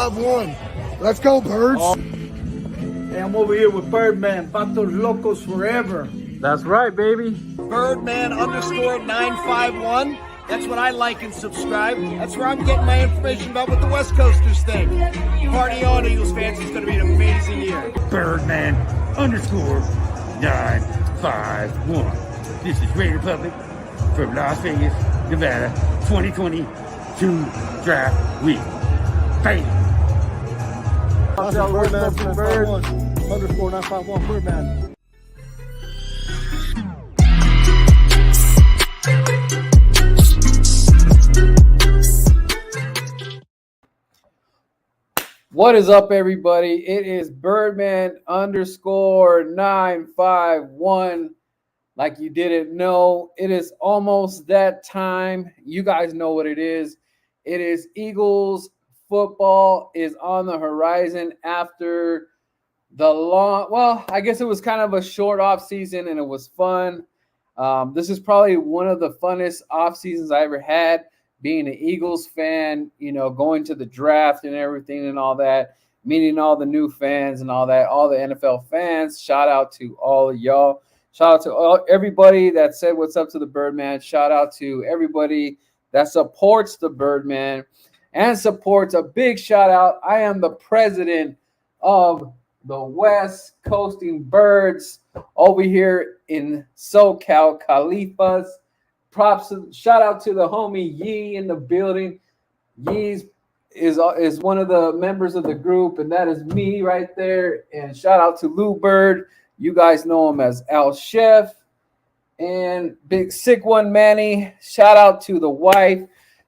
951. Let's go, Birds. Hey, I'm over here with Birdman, Vatos Locos Forever. That's right, baby. Birdman_951. That's what I like and subscribe. That's where I'm getting my information about what the West Coasters think. Party on, Eagles fans. It's going to be an amazing year. Birdman_951. This is Raider Public from Las Vegas, Nevada, 2022 draft week. Bam! Birdman_951. Birdman. What is up, everybody? It is Birdman_951. Like you didn't know, it is almost that time. You guys know what it is. It is Eagles football is on the horizon after the long, well, I guess it was kind of a short off season and it was fun. This is probably one of the funnest off seasons I ever had. Being an Eagles fan, you know, going to the draft and everything and all that, meeting all the new fans and all that, all the NFL fans. Shout out to all of y'all. Shout out to everybody that said what's up to the Birdman. Shout out to everybody that supports the Birdman and supports a big shout out. I am the president of the West Coasting Birds over here in SoCal, Califas. Props, shout out to the homie Yee in the building. Yee is one of the members of the group, and that is me right there. And shout out to Lou Bird. You guys know him as Al Chef. And Big Sick One Manny. Shout out to the wife.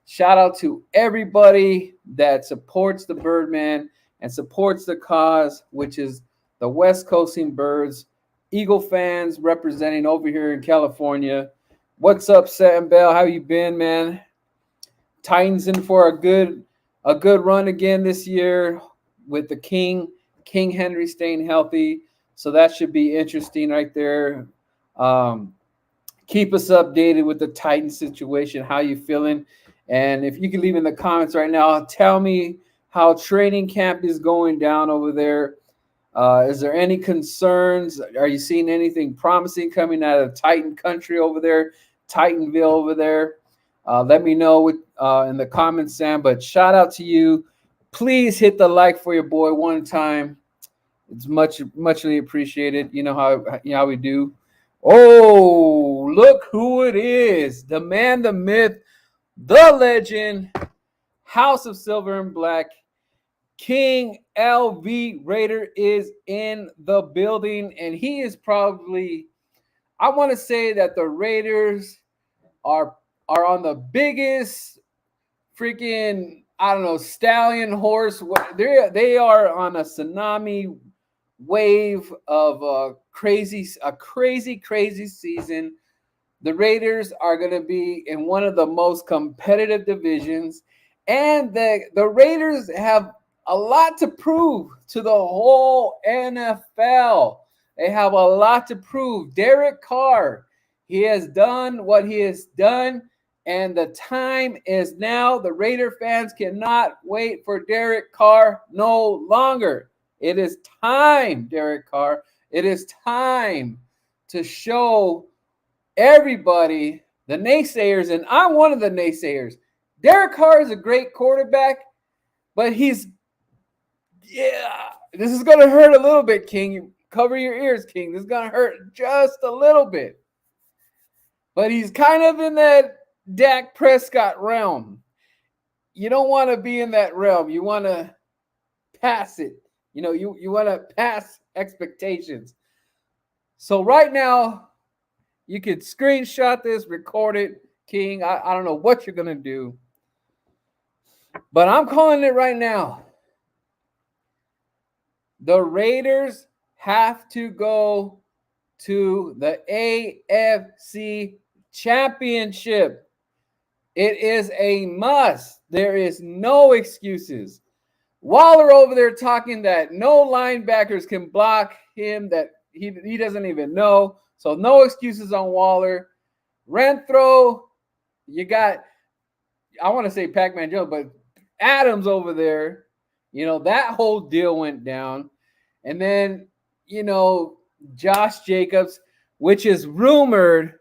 Shout out to everybody that supports the Birdman and supports the cause, which is the West Coasting Birds. Eagle fans representing over here in California. What's up, Sam Bell? How you been, man? Titans in for a good run again this year with the King Henry staying healthy. So that should be interesting right there. Keep us updated with the Titans situation. How you feeling? And if you can leave in the comments right now, tell me how training camp is going down over there. Is there any concerns? Are you seeing anything promising coming out of Titan country over there? Titanville over there. Let me know in the comments, Sam. But shout out to you. Please hit the like for your boy one time. It's muchly appreciated. You know how we do. Oh, look who it is. The man, the myth, the legend, House of Silver and Black. King LV Raider is in the building, and he is probably, I want to say that the Raiders are on the biggest freaking, I don't know, stallion horse. They are on a tsunami wave of a crazy season. The Raiders are going to be in one of the most competitive divisions, and the Raiders have a lot to prove to the whole NFL. They have a lot to prove. Derek Carr, he has done what he has done, and the time is now. The Raider fans cannot wait for Derek Carr no longer. It is time, Derek Carr. It is time to show everybody, the naysayers, and I'm one of the naysayers. Derek Carr is a great quarterback, but this is going to hurt a little bit, King. Cover your ears, King. This is going to hurt just a little bit. But he's kind of in that Dak Prescott realm. You don't want to be in that realm. You want to pass it. You know, you want to pass expectations. So right now, you could screenshot this, record it, King. I don't know what you're going to do. But I'm calling it right now. The Raiders have to go to the AFC Championship. It is a must. There is no excuses. Waller over there talking that no linebackers can block him, that he doesn't even know. So no excuses on Waller. Renfro, you got, I want to say Pac-Man Jones, but Adams over there. You know, that whole deal went down. And then, you know, Josh Jacobs, which is rumored,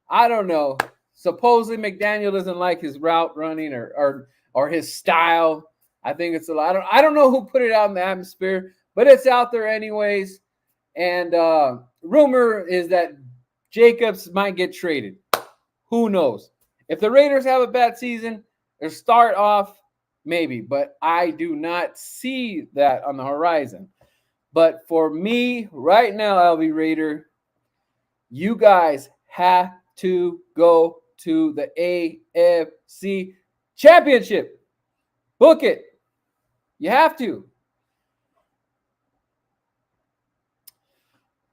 I don't know. Supposedly McDaniel doesn't like his route running or his style. I think it's a lot. I don't know who put it out in the atmosphere, but it's out there anyways. And rumor is that Jacobs might get traded. Who knows? If the Raiders have a bad season or start off, maybe, but I do not see that on the horizon. But for me right now, LV Raider, you guys have to go to the AFC Championship. Book it. You have to.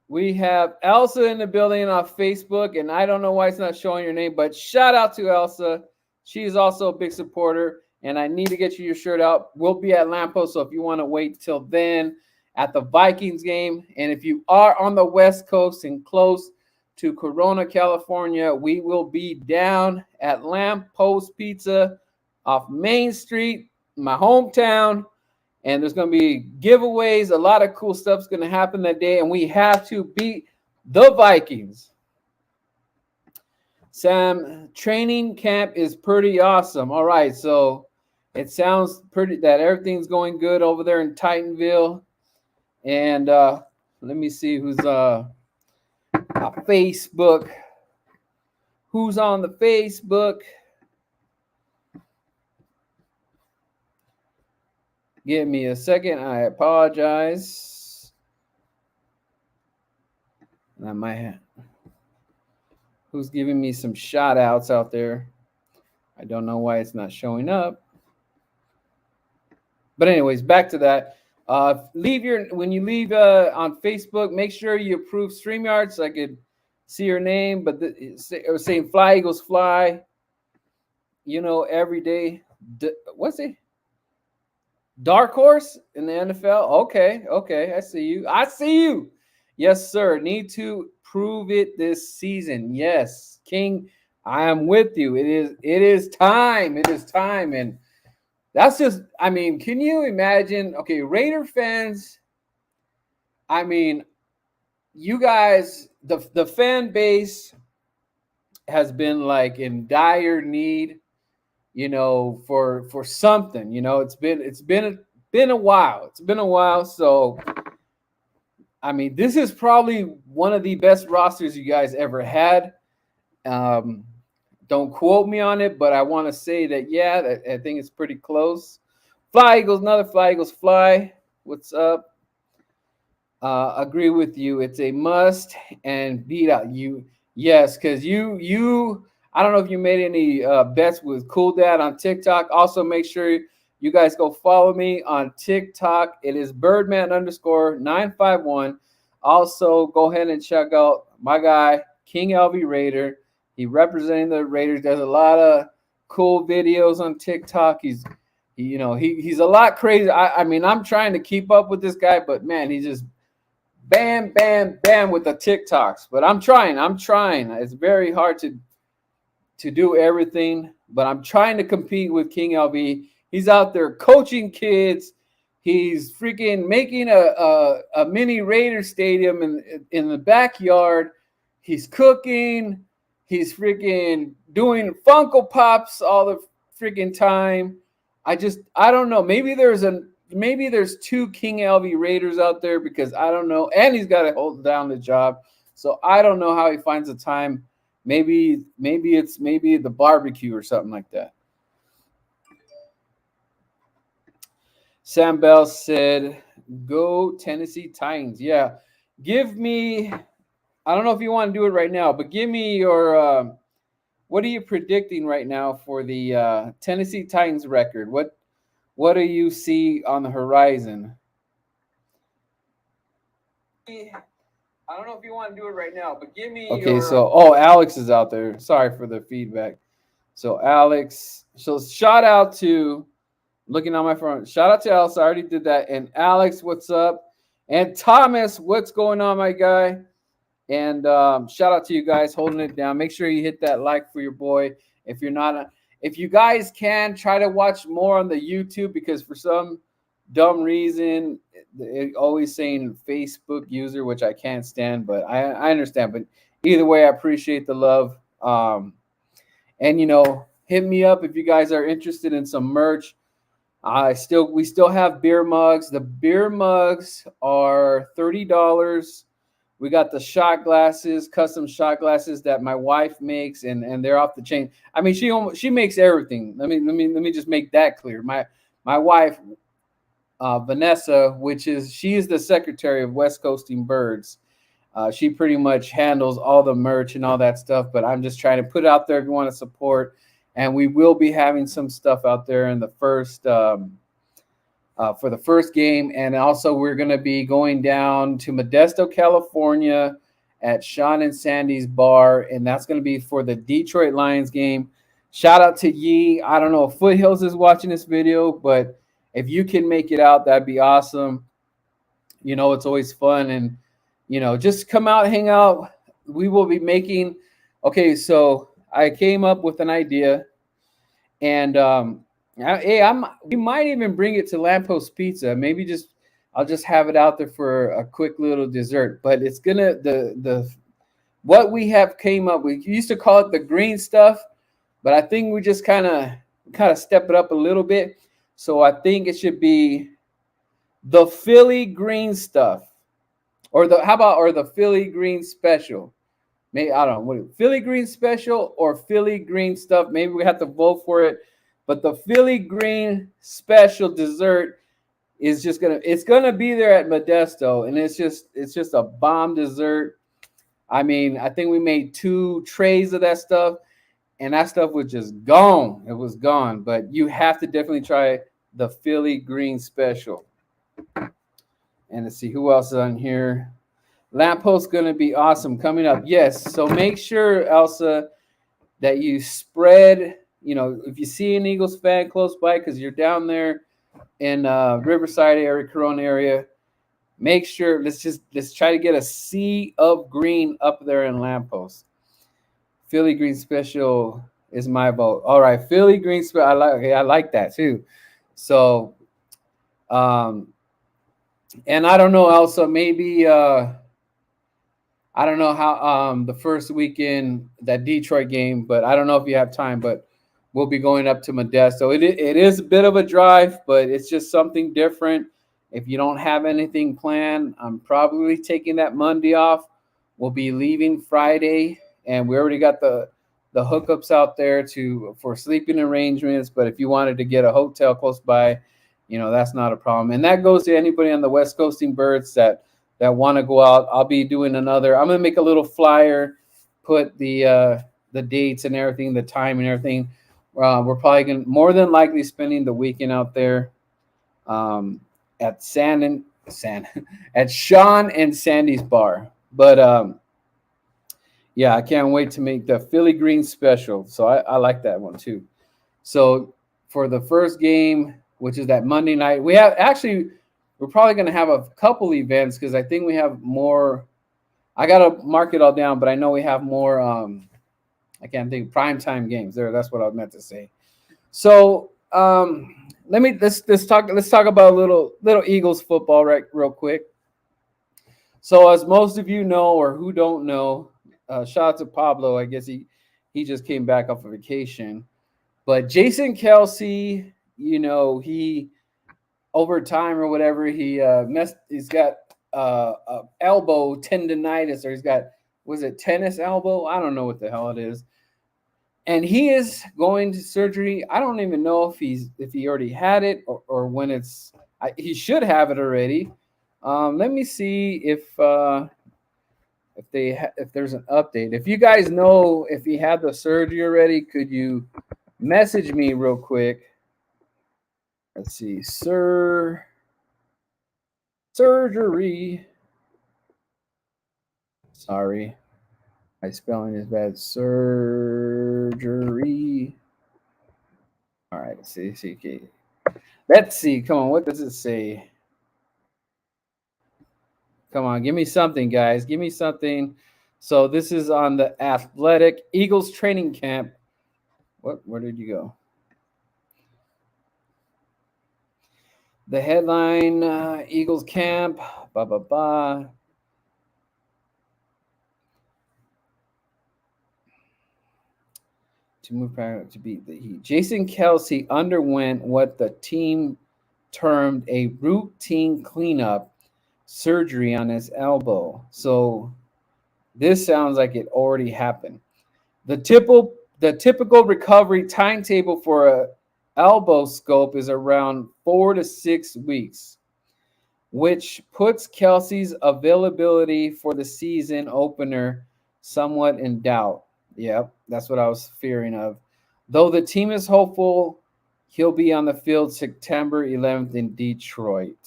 We have Elsa in the building on Facebook, and I don't know why it's not showing your name, but shout out to Elsa. She's also a big supporter, and I need to get you your shirt out. We'll be at Lampo, so if you want to wait till then at the Vikings game, and if you are on the West Coast and close to Corona, California, we will be down at Lamppost Pizza off Main Street, my hometown. And there's going to be giveaways. A lot of cool stuff's going to happen that day. And we have to beat the Vikings. Sam, training camp is pretty awesome. All right. So it sounds pretty that everything's going good over there in Titanville. And let me see who's on Facebook. Who's on the Facebook? Give me a second. I apologize. I might have. Who's giving me some shout outs out there? I don't know why it's not showing up. But anyways, back to that. When you leave on Facebook, make sure you approve StreamYard so I could see your name. But saying Fly Eagles Fly, you know, every day. What's it? Dark horse in the NFL. Okay. I see you. Yes, sir. Need to prove it this season. Yes, King. I am with you. It is time. And that's just. I mean, can you imagine? Okay, Raider fans. I mean, you guys, the fan base has been like in dire need. You know, for something, you know, it's been a while. It's been a while. So, I mean, this is probably one of the best rosters you guys ever had. Don't quote me on it, but I want to say that, yeah, I think it's pretty close. Fly Eagles, another Fly Eagles Fly. What's up? Agree with you. It's a must and beat out you. Yes, because you. I don't know if you made any bets with Cool Dad on TikTok. Also, make sure you guys go follow me on TikTok. It is Birdman_951. Also, go ahead and check out my guy, King LV Raider. He representing the Raiders. Does a lot of cool videos on TikTok. He's a lot crazy. I mean, I'm trying to keep up with this guy, but man, he's just bam, bam, bam with the TikToks. But I'm trying. It's very hard to do everything, but I'm trying to compete with King LV. He's out there coaching kids. He's freaking making a mini Raider stadium in the backyard. He's cooking. He's freaking doing Funko Pops all the freaking time. I don't know. Maybe there's two King LV Raiders out there because I don't know. And he's got to hold down the job. So I don't know how he finds the time. Maybe it's the barbecue or something like that. Sam Bell said, go Tennessee Titans. Yeah. Give me, I don't know if you want to do it right now, but give me your, what are you predicting right now for the Tennessee Titans record? What do you see on the horizon? I don't know if you want to do it right now, but give me Alex is out there. Sorry for the feedback. So Alex, shout out to, looking on my phone, shout out to Alex. I already did that. And Alex, what's up? And Thomas, what's going on, my guy? And shout out to you guys holding it down. Make sure you hit that like for your boy. If you're not if you guys can try to watch more on the YouTube, because for some dumb reason it always saying Facebook user, which I can't stand, but I understand. But either way, I appreciate the love. And hit me up if you guys are interested in some merch. We still have beer mugs. The beer mugs are $30. We got the shot glasses, custom shot glasses that my wife makes, and they're off the chain. I mean, she makes everything. Let me just make that clear. My wife, Vanessa, she is the secretary of West Coasting Birds. She pretty much handles all the merch and all that stuff. But I'm just trying to put it out there if you want to support. And we will be having some stuff out there in the first for the first game. And also we're going to be going down to Modesto, California at Sean and Sandy's bar. And that's going to be for the Detroit Lions game. Shout out to Yee. I don't know if Foothills is watching this video, but if you can make it out, that'd be awesome. It's always fun. And, just come out, hang out. We will be making, okay, so I came up with an idea. And we might even bring it to Lamppost Pizza. Maybe I'll just have it out there for a quick little dessert. But it's gonna what we have came up with. You used to call it the green stuff, but I think we just kind of step it up a little bit. So I think it should be the Philly green stuff, or the Philly green special. Maybe I don't know, Philly green special or Philly green stuff. Maybe we have to vote for it. But the Philly green special dessert is it's gonna be there at Modesto, and it's just a bomb dessert. I mean, I think we made 2 trays of that stuff, and that stuff was just gone. It was gone. But you have to definitely try the Philly green special. And let's see who else is on here. Lamppost going to be awesome coming up. Yes, so make sure, Elsa, that you spread, if you see an Eagles fan close by, because you're down there in Riverside area, Corona area, make sure, let's try to get a sea of green up there in Lamppost. Philly green special is my vote. All right, Philly green special. I like that too. So, and I don't know, Elsa, maybe I don't know how the first weekend, that Detroit game, but I don't know if you have time, but we'll be going up to Modesto. It is a bit of a drive, but it's just something different. If you don't have anything planned, I'm probably taking that Monday off. We'll be leaving Friday, and we already got the hookups out there for sleeping arrangements. But if you wanted to get a hotel close by, that's not a problem. And that goes to anybody on the West Coasting Birds that want to go out. I'll be doing I'm going to make a little flyer, put the dates and everything, the time and everything. We're probably going to more than likely spending the weekend out there at at Sean and Sandy's bar. But yeah, I can't wait to make the Philly green special. So I like that one too. So for the first game, which is that Monday night, we're probably going to have a couple events, because I think we have more. I got to mark it all down, but I know we have more. I can't think, primetime games there. That's what I meant to say. So let's talk about a little Eagles football real quick. So as most of you know, or who don't know, shout out to Pablo. I guess he just came back off of vacation. But Jason Kelsey, he over time or whatever, he's got elbow tendonitis, or he's got, was it tennis elbow? I don't know what the hell it is. And he is going to surgery. I don't even know if he already had it or when he should have it already. Let me see if there's an update. If you guys know if he had the surgery already, could you message me real quick? Let's see, surgery. Sorry, my spelling is bad. Surgery. All right, let's see. Okay. Let's see. Come on, what does it say? Come on, give me something, guys. Give me something. So this is on the Athletic Eagles training camp. What? Where did you go? The headline: Eagles camp. Blah blah blah. To move back to beat the Heat. Jason Kelsey underwent what the team termed a routine cleanup surgery on his elbow. So this sounds like it already happened. The typical recovery timetable for a elbow scope is around 4 to 6 weeks, which puts Kelsey's availability for the season opener somewhat in doubt. Yep, that's what I was fearing of. Though the team is hopeful he'll be on the field September 11th in Detroit.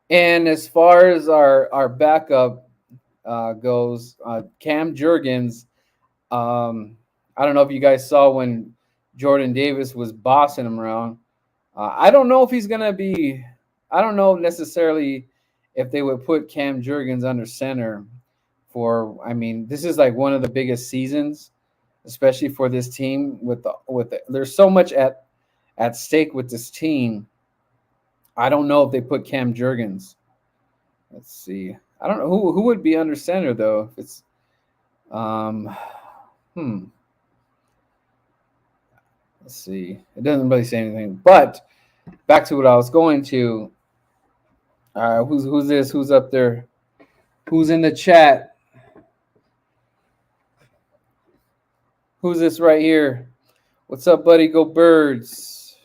And as far as our backup goes, Cam Jurgens, I don't know if you guys saw when Jordan Davis was bossing him around. I don't know if he's going to be – I don't know necessarily if they would put Cam Jurgens under center for – I mean, this is like one of the biggest seasons, especially for this team. There's so much at stake with this team. I don't know if they put Cam Jurgens. Let's see. I don't know who would be under center though. If it's Let's see. It doesn't really say anything. But back to what I was going to. Who's this? Who's up there? Who's in the chat? Who's this right here? What's up, buddy? Go Birds.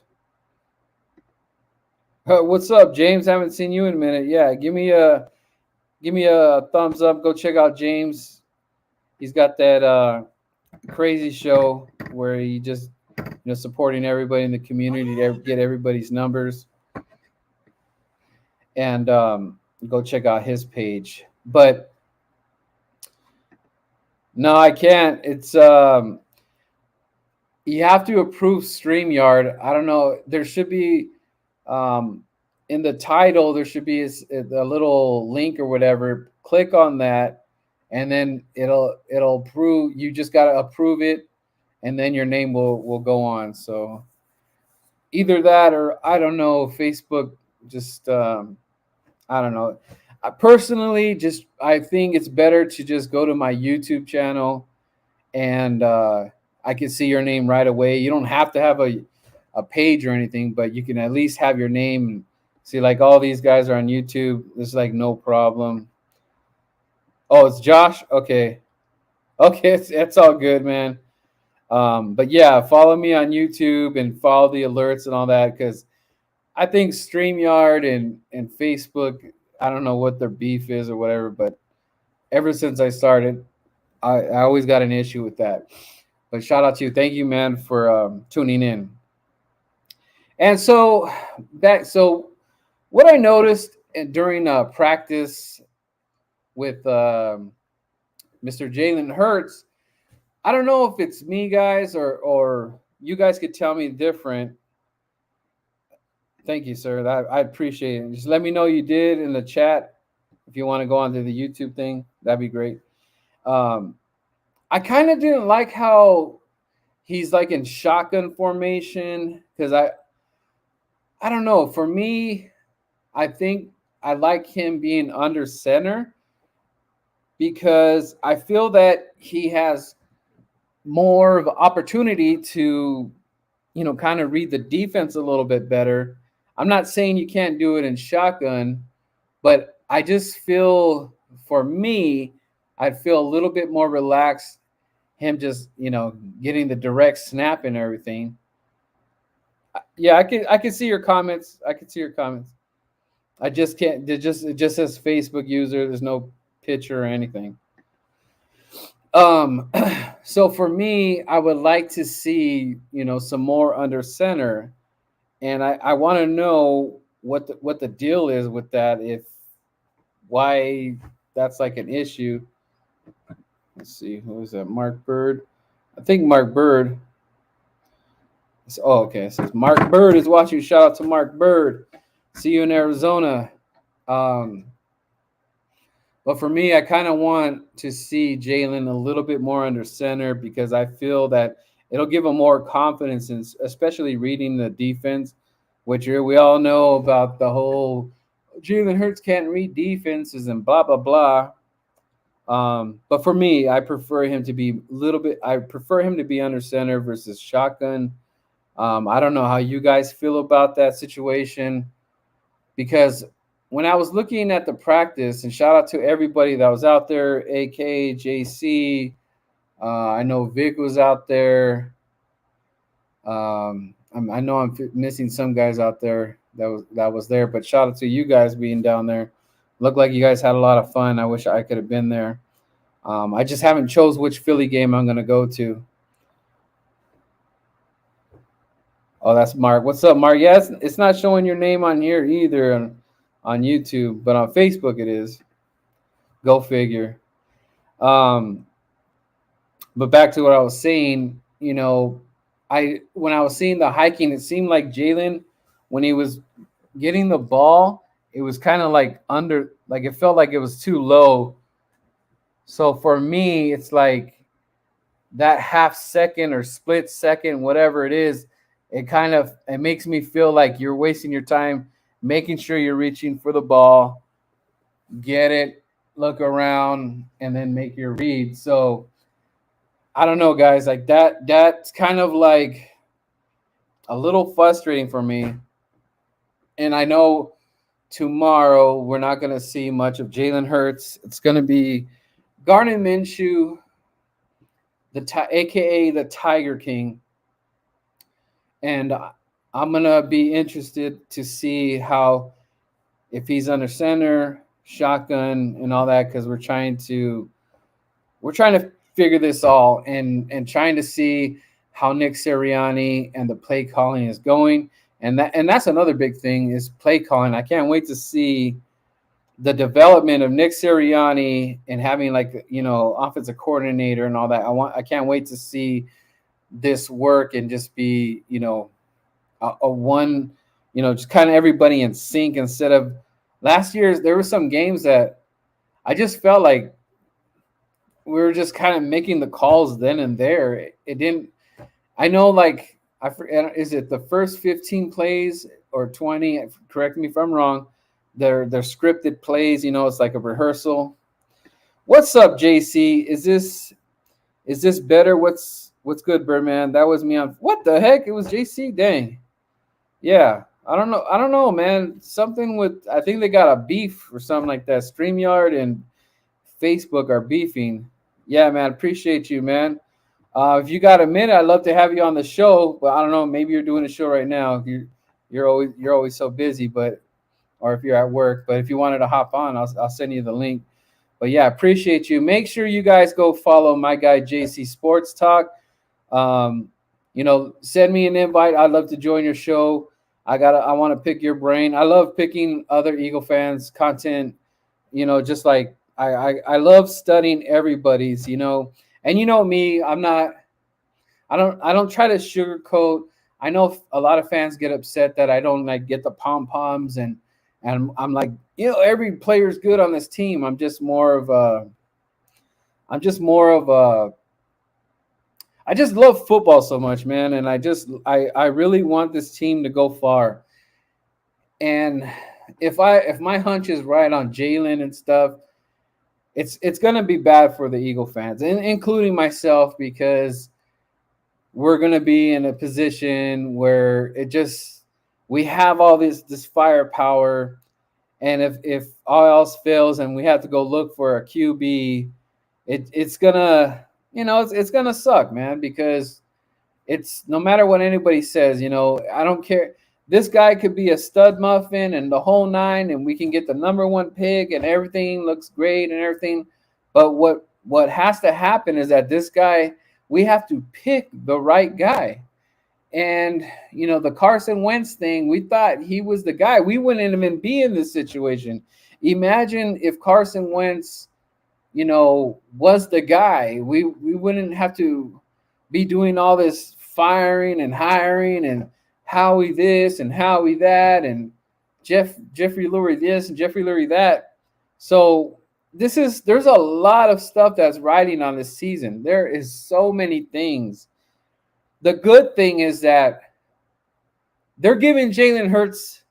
What's up, James? Haven't seen you in a minute. Yeah, give me a thumbs up. Go check out James. He's got that crazy show where he just supporting everybody in the community to get everybody's numbers. And go check out his page. But no, I can't. It's you have to approve StreamYard. I don't know. There should be in the title, there should be a little link or whatever. Click on that, and then it'll approve. You just got to approve it, and then your name will go on. So either that or I don't know. Facebook just I don't know. I personally I think it's better to just go to my YouTube channel, and I can see your name right away. You don't have to have a page or anything, but you can at least have your name and see, like, all these guys are on YouTube. It's like no problem. Oh, it's Josh? Okay, it's all good, man. But yeah, follow me on YouTube and follow the alerts and all that, because I think StreamYard and Facebook, I don't know what their beef is or whatever, but ever since I started, I always got an issue with that. But shout out to you. Thank you, man, for tuning in. And so what I noticed during practice with Mr. Jalen Hurts, I don't know if it's me, guys, or you guys could tell me different. Thank you, sir. I appreciate it. Just let me know you did in the chat. If you want to go onto the YouTube thing, that'd be great. I kind of didn't like how he's like in shotgun formation, because I don't know. For me, I think I like him being under center, because I feel that he has more of an opportunity to, kind of read the defense a little bit better. I'm not saying you can't do it in shotgun, but I just feel, for me, I'd feel a little bit more relaxed, him just, getting the direct snap and everything. Yeah, I can see your comments. I just can't. It just says Facebook user. There's no picture or anything. So for me, I would like to see, some more under center, and I want to know what the deal is with that. Why that's like an issue. Let's see, who is that? Mark Bird. I think Mark Bird. Okay. It says Mark Bird is watching. Shout out to Mark Bird. See you in Arizona. But for me, I kind of want to see Jalen a little bit more under center, because I feel that it'll give them more confidence, and especially reading the defense, which we all know about the whole Jalen Hurts can't read defenses and blah blah blah. But for me, I prefer him to be I prefer him to be under center versus shotgun. I don't know how you guys feel about that situation, because when I was looking at the practice, and shout out to everybody that was out there, AK, JC, I know Vic was out there. I know I'm missing some guys out there that was there, but shout out to you guys being down there. Looked like you guys had a lot of fun. I wish I could have been there. I just haven't chose which Philly game I'm going to go to. Oh, that's Mark. What's up, Mark? Yeah, it's not showing your name on here either on YouTube, but on Facebook it is. Go figure. But back to what I was saying, you know, when I was seeing the hiking, it seemed like Jalen, when he was getting the ball, it was kind of like it felt like it was too low. So for me, it's like that half second or split second, whatever it is, it makes me feel like you're wasting your time making sure you're reaching for the ball, get it, look around, and then make your read. So I don't know, guys, like that's kind of like a little frustrating for me. And I know tomorrow we're not going to see much of Jalen Hurts. It's going to be Gardner Minshew, aka the Tiger King. And I'm going to be interested to see if he's under center, shotgun, and all that, because we're trying to figure this all and trying to see how Nick Sirianni and the play calling is going. And that's another big thing is play calling. I can't wait to see the development of Nick Sirianni and having offensive coordinator and all that. I can't wait to see this work and just be, a one, just kind of everybody in sync instead of last year. There were some games that I just felt like we were just kind of making the calls then and there. It didn't, I know, like, I forget, is it the first 15 plays or 20? Correct me if I'm wrong. They're scripted plays, it's like a rehearsal. What's up, JC? Is this better? What's good, Birdman? That was me on what the heck? It was JC. Dang. Yeah. I don't know, man. Something with, I think they got a beef or something like that. StreamYard and Facebook are beefing. Yeah, man. Appreciate you, man. If you got a minute, I'd love to have you on the show. But I don't know. Maybe you're doing a show right now. You're always so busy, or if you're at work. But if you wanted to hop on, I'll send you the link. But yeah, appreciate you. Make sure you guys go follow my guy JC Sports Talk. Send me an invite. I'd love to join your show. I want to pick your brain. I love picking other Eagle fans' content. Just like I love studying everybody's. And me, I don't try to sugarcoat. I know a lot of fans get upset that I don't get the pom-poms and I'm like, every player's good on this team. I just love football so much, man. And I really want this team to go far. And if my hunch is right on Jalen and stuff, it's going to be bad for the Eagle fans, including myself, because we're going to be in a position where we have all this firepower. And if all else fails and we have to go look for a QB, it's going to, it's going to suck, man, because it's no matter what anybody says, I don't care. This guy could be a stud muffin and the whole nine, and we can get the number one pick and everything looks great and everything. But what has to happen is that this guy, we have to pick the right guy. And, the Carson Wentz thing, we thought he was the guy. We wouldn't even be in this situation. Imagine if Carson Wentz, was the guy. We wouldn't have to be doing all this firing and hiring and Howie this and Howie that and Jeffrey Lurie this and Jeffrey Lurie that. So there's a lot of stuff that's riding on this season. There is so many things the good thing is that they're giving Jalen Hurts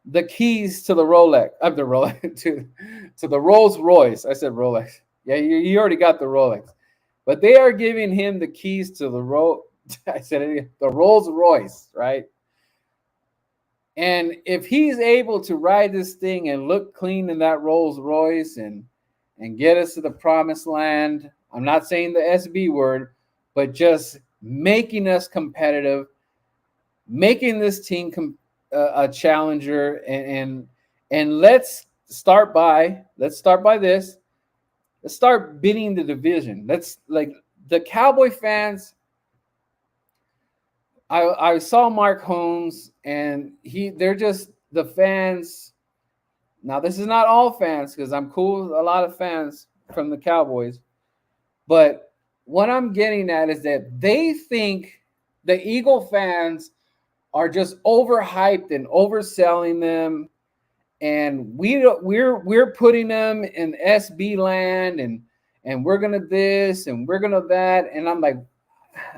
the keys to the Rolex, the Rolex to the Rolls Royce. I said Rolex. Yeah, you already got the Rolex, but they are giving him the keys to the I said it, the Rolls Royce, right? And if he's able to ride this thing and look clean in that Rolls Royce and get us to the promised land, I'm not saying the SB word, but just making us competitive, making this team a challenger, and let's start by this. Let's start bidding the division. Let's like the Cowboy fans. I saw Mark Holmes, and they're just the fans. Now, this is not all fans because I'm cool with a lot of fans from the Cowboys. But what I'm getting at is that they think the Eagle fans are just overhyped and overselling them, and we're putting them in SB land, and we're gonna this and we're gonna that. And I'm like,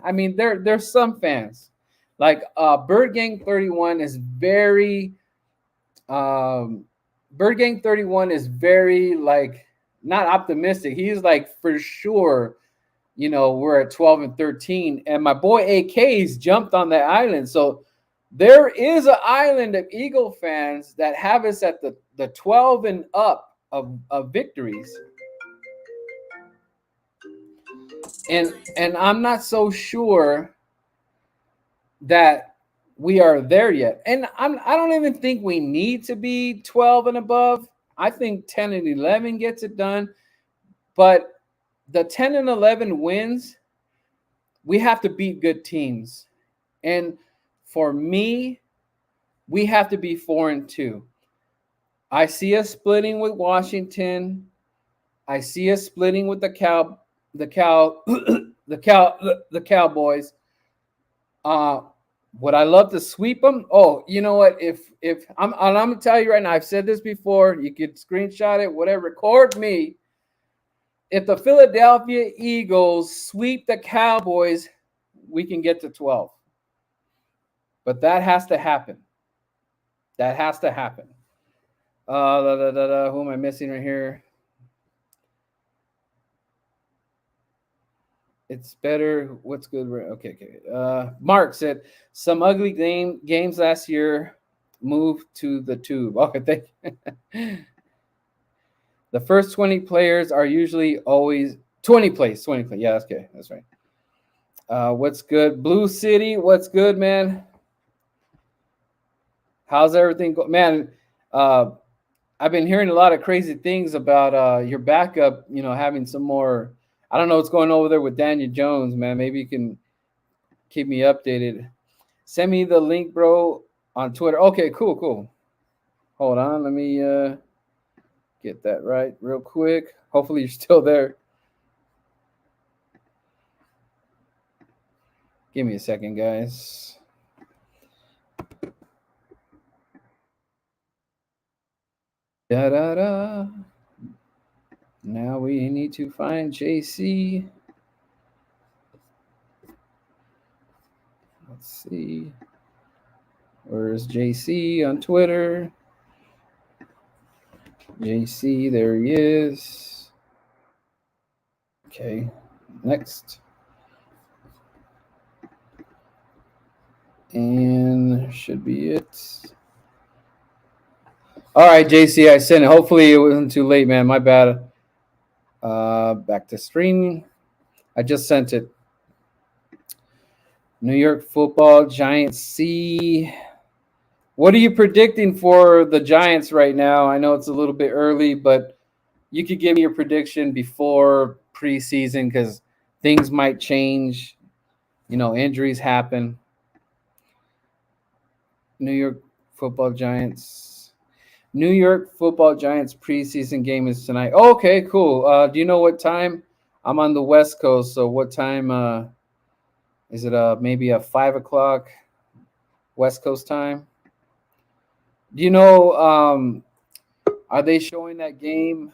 I mean, there's some fans like Bird Gang 31 is very Bird Gang 31 is very like not optimistic. He's like for sure, we're at 12 and 13, and my boy AK's jumped on that island. So there is an island of Eagle fans that have us at the 12 and up of victories. And I'm not so sure that we are there yet. And I don't even think we need to be 12 and above. I think 10 and 11 gets it done. But the 10 and 11 wins, we have to beat good teams. And for me, we have to be 4 and 2. I see us splitting with Washington. I see us splitting with the Cowboys. Would I love to sweep them? Oh, you know what? If I'm gonna tell you right now, I've said this before. You could screenshot it, whatever. Record me. If the Philadelphia Eagles sweep the Cowboys, we can get to 12. But that has to happen. That has to happen. Who am I missing right here? It's better. What's good? Okay. Mark said some ugly games last year moved to the tube. Okay, thank you. The first 20 players are usually always 20 plays. 20 plays. Yeah, that's okay. That's right. What's good? Blue City, what's good, man? How's everything going? Man, I've been hearing a lot of crazy things about your backup, having some more. I don't know what's going over there with Daniel Jones, man. Maybe you can keep me updated. Send me the link, bro, on Twitter. Okay, cool. Hold on. Let me get that right real quick. Hopefully you're still there. Give me a second, guys. Da-da-da. Now we need to find JC. Let's see. Where's JC on Twitter? JC, there he is. Okay, next. And should be it. All right, JC, I sent it. Hopefully it wasn't too late, man. My bad. Back to streaming. I just sent it. New York Football Giants C. What are you predicting for the Giants right now? I know it's a little bit early, but you could give me your prediction before preseason because things might change. Injuries happen. New York Football Giants preseason game is tonight. Oh, okay, cool. Do you know what time? I'm on the West Coast, so what time is it? Maybe a 5 o'clock West Coast time? Do you know, are they showing that game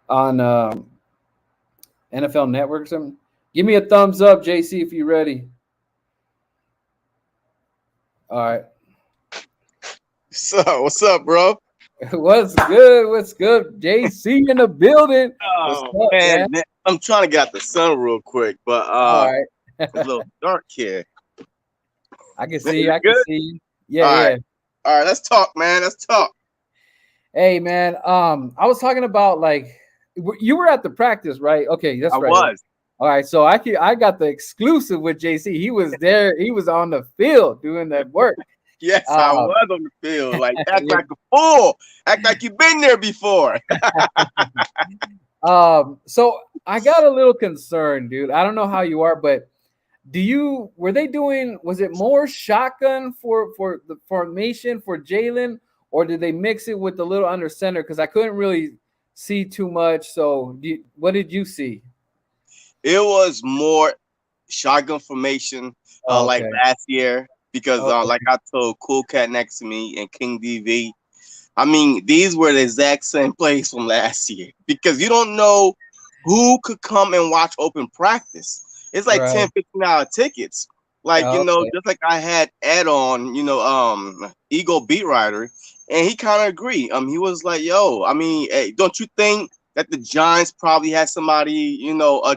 on NFL Network? Give me a thumbs up, JC, if you're ready. All right. So, what's up, bro? What's good? What's good? JC in the building. What's Oh up, man? man, I'm trying to get out the sun real quick, but All right. it's a little dark here. I can Is see you. it I can good? see you. Yeah, All right, yeah. all right. Let's talk, man. Let's talk. Hey, man. I was talking about like you were at the practice, right? Okay, I that's right. was. All right, so I got the exclusive with JC. He was there. He was on the field doing that work. Yes, I Um, was on the field. Like, act yeah. like a fool. Act like you've been there before. So I got a little concerned, dude. I don't know how you are, but were they doing, was it more shotgun for the formation for Jalen, or did they mix it with the little under center? Because I couldn't really see too much. So what did you see? It was more shotgun formation, Oh, like okay. last year, because Okay. like I told Cool Cat next to me and King DV. I mean, these were the exact same plays from last year because you don't know who could come and watch open practice. It's like Right. 10, $15 tickets. Like, Okay. just like I had Ed on, Eagle Beat Writer, and he kind of agreed. He was like, yo, I mean, hey, don't you think that the Giants probably had somebody,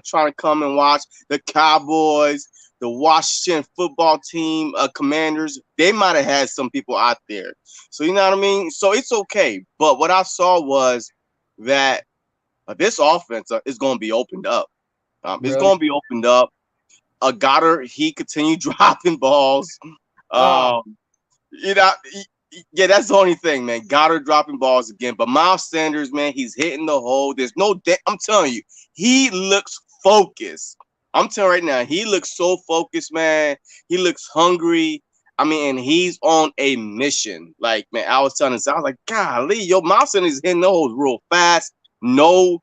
trying to come and watch the Cowboys, the Washington football team, Commanders? They might have had some people out there. So you know what I mean? So it's okay. But what I saw was that this offense is going to be opened up. It's Really? going to be opened up. Goddard, he continued dropping balls. Ah, Um, yeah, that's the only thing, man. Goddard dropping balls again. But Miles Sanders, man, he's hitting the hole. There's no I'm telling you, he looks focused. I'm telling you right now, he looks so focused, man. He looks hungry. I mean, and he's on a mission. Like, man, I was telling this, I was like, golly, yo, Miles Sanders is hitting the holes real fast. No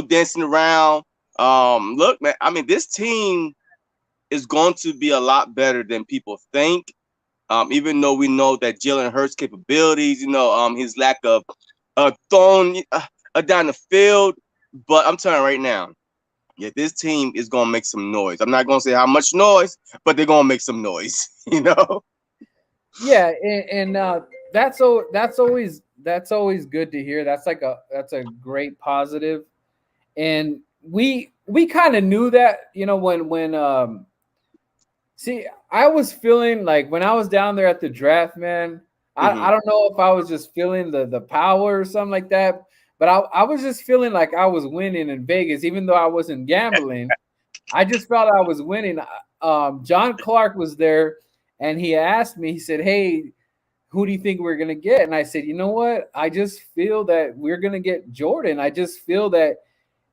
dancing around. Look, man, I mean, this team is going to be a lot better than people think. Even though we know that Jalen Hurts' capabilities, his lack of throwing down the field. But I'm telling you right now, yeah, this team is gonna make some noise. I'm not gonna say how much noise, but they're gonna make some noise. yeah, and that's always good to hear. That's a great positive. And we kind of knew that, when see, I was feeling like when I was down there at the draft, man, I Mhm. don't know if I was just feeling the power or something like that, but I was just feeling like I was winning in Vegas, even though I wasn't gambling. I just felt I was winning. John Clark was there, and he asked me, he said, "Hey, who do you think we're gonna get?" And I said, "You know what? I just feel that we're gonna get Jordan. I just feel that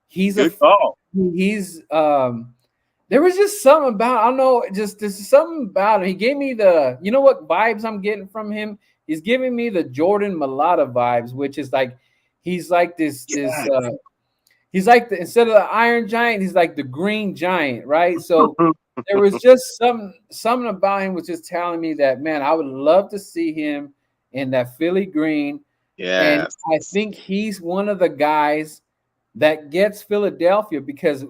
he's a Good call. he's there was just something about, I don't know, just there's something about him. He gave me what vibes I'm getting from him. He's giving me the Jordan Malata vibes, which is like he's like this he's like instead of the Iron Giant, he's like the Green Giant, right? So there was just something about him was just telling me that, man, I would love to see him in that Philly green. And Yeah. I think he's one of the guys that gets Philadelphia because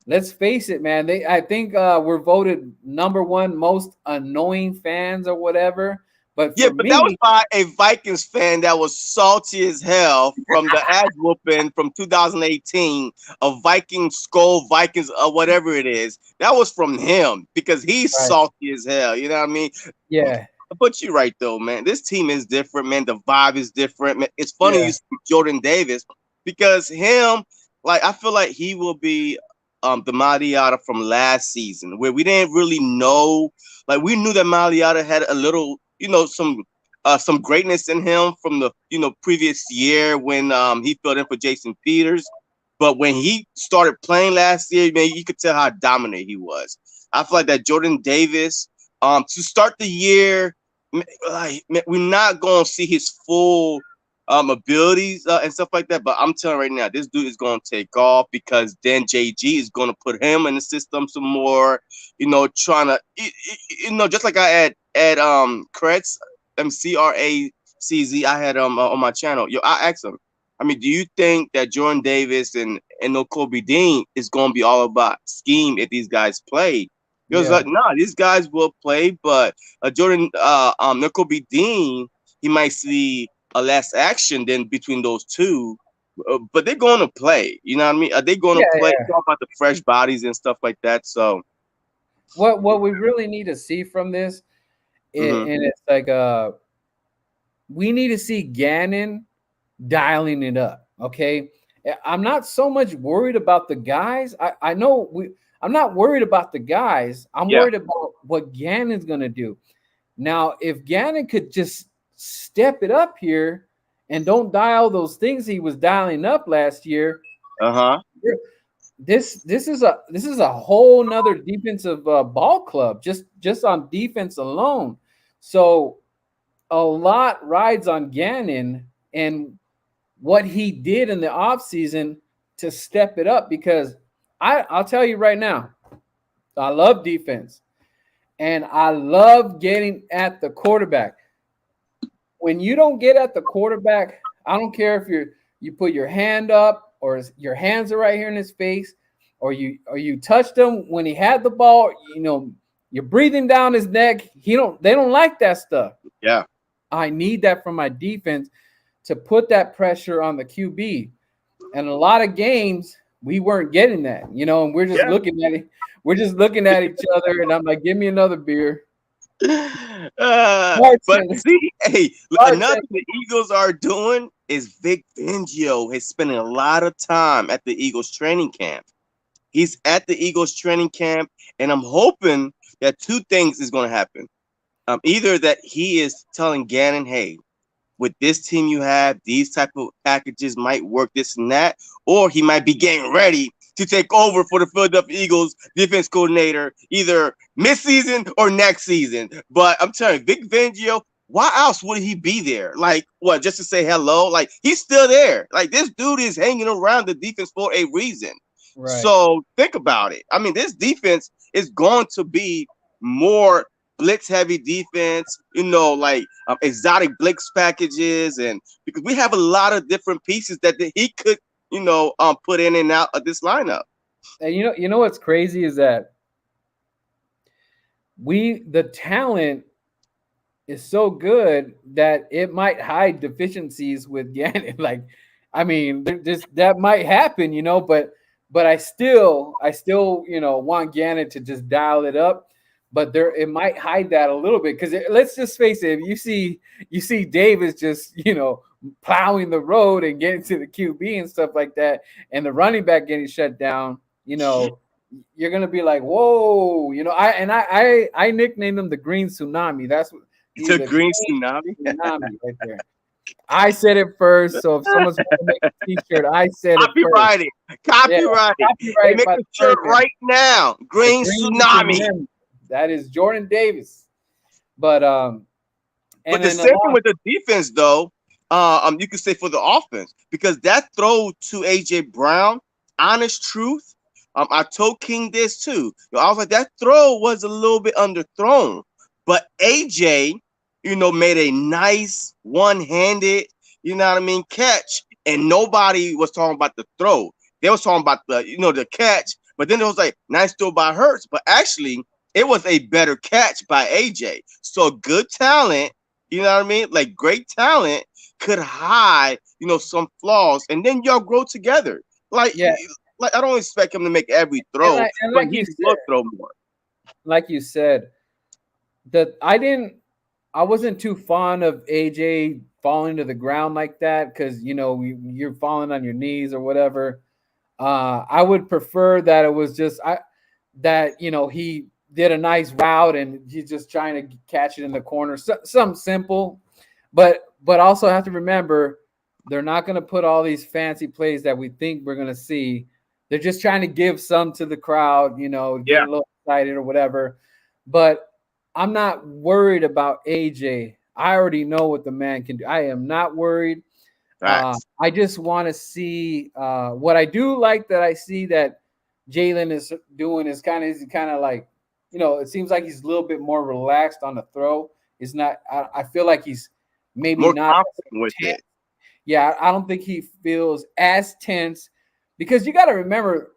let's face it, man. I think we're voted number one most annoying fans or whatever. But Yeah, for but that was me, by a Vikings fan that was salty as hell from the ass whooping from 2018, a Viking skull, Vikings, whatever it is. That was from him because he's right? salty as hell. You know what I mean? Yeah, But you're right though, man. This team is different, man. The vibe is different. Man. It's funny yeah, you see Jordan Davis because him, like, I feel like he will be the Mariota from last season, where we didn't really know. Like, we knew that Mariota had a little, some greatness in him from the previous year when he filled in for Jason Peters. But when he started playing last year, man, you could tell how dominant he was. I feel like that Jordan Davis, to start the year, like, man, we're not gonna see his full abilities and stuff like that. But I'm telling you right now, this dude is gonna take off because then JG is gonna put him in the system some more. Trying to, just like I had Kretz, CRACZ, I had on my channel. Yo, I asked him. I mean, do you think that Jordan Davis and no Kobe Dean is gonna be all about scheme if these guys play? He was like, nah, these guys will play, but Jordan Nickel Dean, he might see a less action than between those two. But they're going to play. You know what I mean? Are they going to play? Talk about the fresh bodies and stuff like that. So what we really need to see from this, and it's like we need to see Gannon dialing it up. Okay, I'm not so much worried about the guys. I know I'm not worried about the guys. I'm worried about what Gannon's going to do. Now, if Gannon could just step it up here and don't dial those things he was dialing up last year, this is a whole nother defensive ball club just on defense alone. So a lot rides on Gannon and what he did in the offseason to step it up, because I'll tell you right now, I love defense and I love getting at the quarterback. When you don't get at the quarterback, I don't care if you put your hand up or your hands are right here in his face, or you touched him when he had the ball, you're breathing down his neck. They don't like that stuff. Yeah. I need that from my defense to put that pressure on the QB. And a lot of games we weren't getting that, and we're just looking at it. We're just looking at each other, and I'm like, give me another beer. But see, another thing the Eagles are doing is Vic Fangio is spending a lot of time at the Eagles training camp. He's at the Eagles training camp, and I'm hoping that two things is going to happen. Either that he is telling Gannon, hey, with this team you have, these type of packages might work, this and that, or he might be getting ready to take over for the Philadelphia Eagles defense coordinator either mid-season or next season. But I'm telling you, Vic Fangio, why else would he be there? Like, what, just to say hello? Like, he's still there. Like, this dude is hanging around the defense for a reason. Right. So think about it. I mean, this defense is going to be more blitz-heavy defense, like exotic blitz packages, and because we have a lot of different pieces that he could, put in and out of this lineup. And you know what's crazy is that the talent is so good that it might hide deficiencies with Gannon. Like, I mean, that might happen, but I still want Gannon to just dial it up. But it might hide that a little bit, because let's just face it, if you see Davis just plowing the road and getting to the QB and stuff like that, and the running back getting shut down, you're gonna be like, whoa, I nicknamed him the Green Tsunami. That's what it's a green tsunami right there. I said it first, so if someone's going to make a T-shirt, I said Copyright it. Copyright it. Make a shirt right now. Green Tsunami. That is Jordan Davis. But the same thing with the defense, though. You could say for the offense, because that throw to AJ Brown, honest truth. I told King this too. I was like, that throw was a little bit underthrown, but AJ, made a nice one-handed, catch, and nobody was talking about the throw. They was talking about the catch, but then it was like nice throw by Hurts, but actually it was a better catch by AJ. So good talent, like great talent could hide, some flaws, and then y'all grow together. Like I don't expect him to make every throw, but he will throw more. Like you said, I wasn't too fond of AJ falling to the ground like that, because you're falling on your knees or whatever. I would prefer that it was just he did a nice route and he's just trying to catch it in the corner, something simple, but also have to remember they're not going to put all these fancy plays that we think we're going to see. They're just trying to give some to the crowd, get a little excited or whatever. But I'm not worried about AJ. I already know what the man can do. I am not worried. I just want to see what I do like that I see that Jalen is doing is kind of like, it seems like he's a little bit more relaxed on the throw. It's not. I feel like he's maybe more not confident with it. Yeah, I don't think he feels as tense, because you got to remember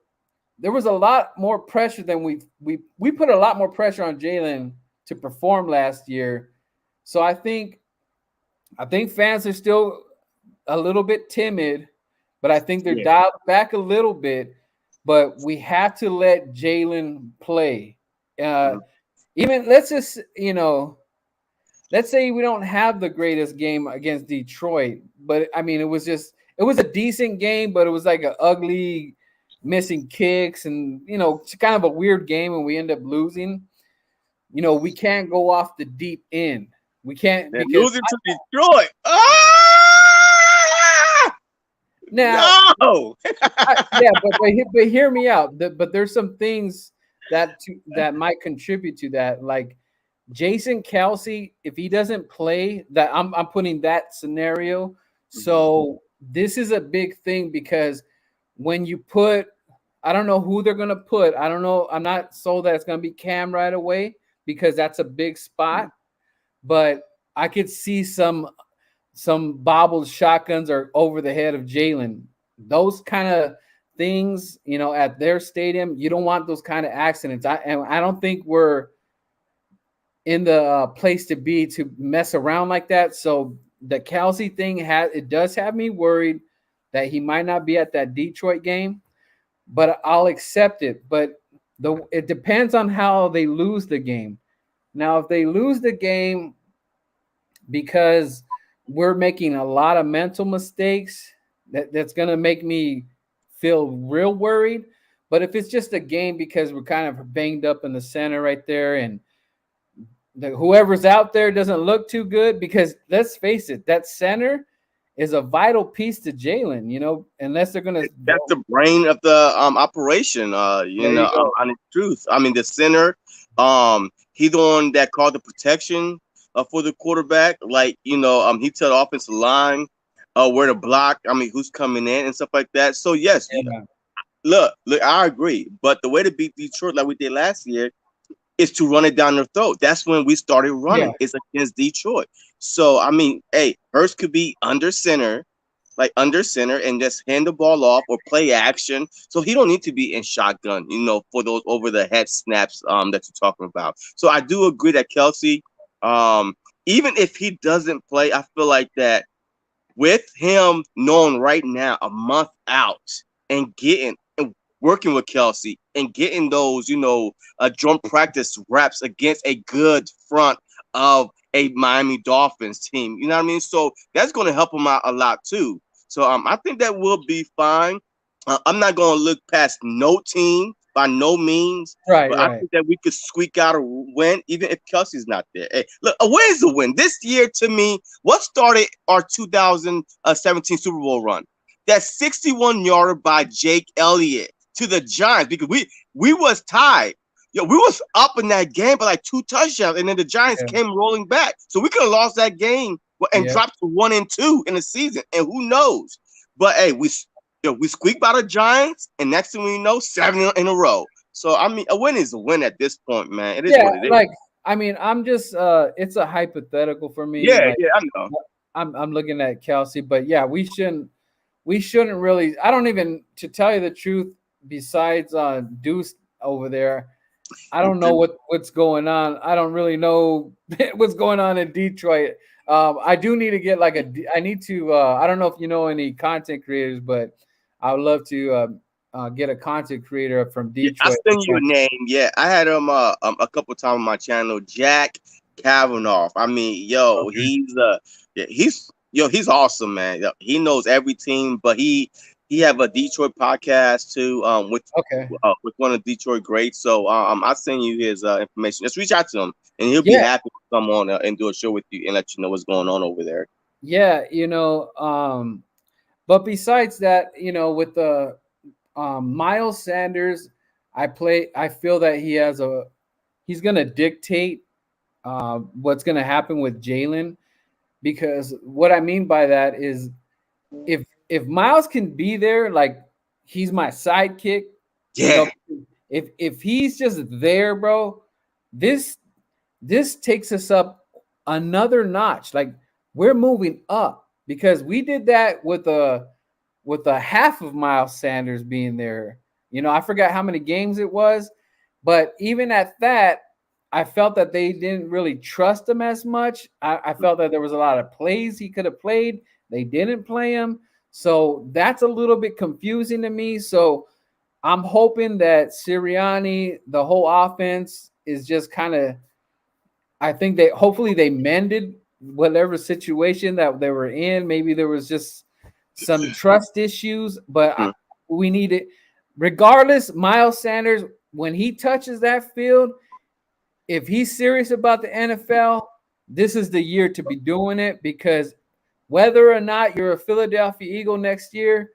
there was a lot more pressure than we put a lot more pressure on Jalen to perform last year. So I think fans are still a little bit timid, but I think they're dialed back a little bit. But we have to let Jalen play. Even let's just, let's say we don't have the greatest game against Detroit, but I mean, it was a decent game, but it was like an ugly missing kicks and, it's kind of a weird game and we end up losing. We can't go off the deep end. We can't They're because losing to Detroit. now, no. but hear me out. But there's some things that might contribute to that, like Jason Kelsey, if he doesn't play, that I'm putting that scenario. So this is a big thing because when you put, I don't know who they're gonna put. I don't know. I'm not sold that it's gonna be Cam right away because that's a big spot. But I could see some bobbled shotguns or over the head of Jalen. Those kind of things, at their stadium, you don't want those kind of accidents. I don't think we're in the place to be to mess around like that. So the Kelsey thing does have me worried that he might not be at that Detroit game, but I'll accept it. But it depends on how they lose the game. Now, if they lose the game because we're making a lot of mental mistakes, that's going to make me feel real worried. But if it's just a game because we're kind of banged up in the center right there and whoever's out there doesn't look too good, because let's face it, that center is a vital piece to Jalen, unless they're going to. That's the brain of the operation, on the truth. I mean, the center, he's the one that called the protection for the quarterback. Like, he tell the offensive line where to block. I mean, who's coming in and stuff like that. So, yes, look, I agree. But the way to beat Detroit like we did last year is to run it down their throat. That's when we started running. Yeah. It's against Detroit. So, I mean, hey, Hurst could be under center and just hand the ball off or play action. So he don't need to be in shotgun, for those over the head snaps that you're talking about. So I do agree that Kelsey, even if he doesn't play, I feel like that with him knowing right now a month out and working with Kelsey and getting those, joint practice reps against a good front of a Miami Dolphins team. You know what I mean? So that's going to help him out a lot too. So I think that will be fine. I'm not going to look past no team by no means. But I think that we could squeak out a win even if Kelsey's not there. Hey, look, a win is a win. This year, to me, what started our 2017 Super Bowl run? That 61-yarder by Jake Elliott to the Giants, because we was tied. We was up in that game by like 2 touchdowns, and then the Giants came rolling back. So we could have lost that game and dropped to 1-2 in the season, and who knows? But hey, we squeaked by the Giants, and next thing we know, 7 in a row. So I mean, a win is a win at this point, man. It is what it is. Like, I mean, I'm just it's a hypothetical for me. Yeah, I know. I'm looking at Kelsey, but yeah, we shouldn't really. I don't even, to tell you the truth, besides Deuce over there, I don't know what's going on. I don't really know what's going on in Detroit. I do need to get I don't know if you know any content creators, but I would love to get a content creator from Detroit. I'll send you a name. Yeah, I had him a couple times on my channel, Jack Kavanaugh. I mean, he's awesome, man. He knows every team, but he have a Detroit podcast too, with one of the Detroit greats. So I'll send you his information. Just reach out to him, and he'll be happy to come on and do a show with you and let you know what's going on over there. Yeah, but besides that, with the Miles Sanders, I feel that he's gonna dictate what's gonna happen with Jalen, because what I mean by that is if Miles can be there, like he's my sidekick. Yeah. If he's just there, bro, this takes us up another notch. Like, we're moving up, because we did that with a half of Miles Sanders being there. I forgot how many games it was, but even at that, I felt that they didn't really trust him as much. I felt that there was a lot of plays he could have played. They didn't play him. So that's a little bit confusing to me. So I'm hoping that Sirianni, the whole offense is just kind of, I think hopefully they mended whatever situation that they were in. Maybe there was just some trust issues, but we need it. Regardless, Miles Sanders, when he touches that field, if he's serious about the NFL, this is the year to be doing it, because whether or not you're a Philadelphia Eagle next year,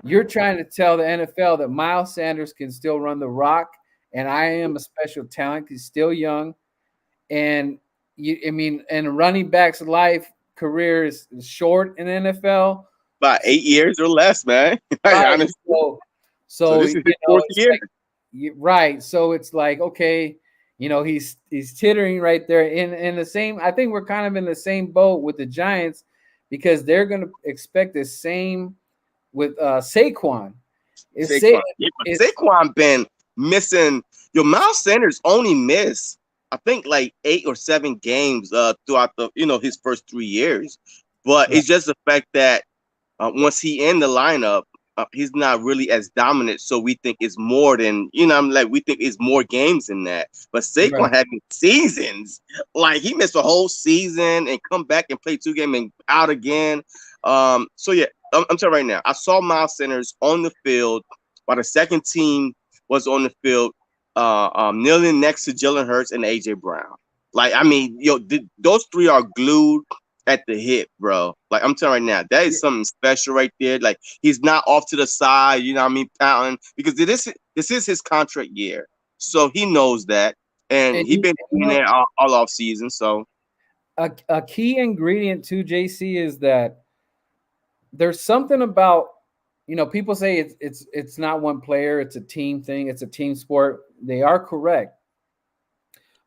you're trying to tell the NFL that Miles Sanders can still run the rock, and I am a special talent. He's still young, and and running back's career is short in NFL. About 8 years or less, man. Right. So this is his fourth year. Right. So it's like, okay, he's tittering right there in the same. I think we're kind of in the same boat with the Giants, because they're going to expect the same with Saquon. Saquon been missing. Your Miles Sanders only missed, I think, like 8 or 7 games throughout his first 3 years. But It's just the fact that once he in the lineup, he's not really as dominant. So we think it's more than, we think it's more games than that. But Saquon having seasons, like he missed a whole season and come back and play 2 games and out again. So yeah, I'm telling you right now, I saw Miles Sanders on the field while the second team was on the field, kneeling next to Jalen Hurts and AJ Brown. Like, I mean, those 3 are glued at the hip, bro. Like, I'm telling you right now, that is something special right there. Like, he's not off to the side, pouting, because this is his contract year. So he knows that. And he's been doing that all off season. So a key ingredient to JC is that there's something about, people say it's not one player, it's a team thing, it's a team sport. They are correct.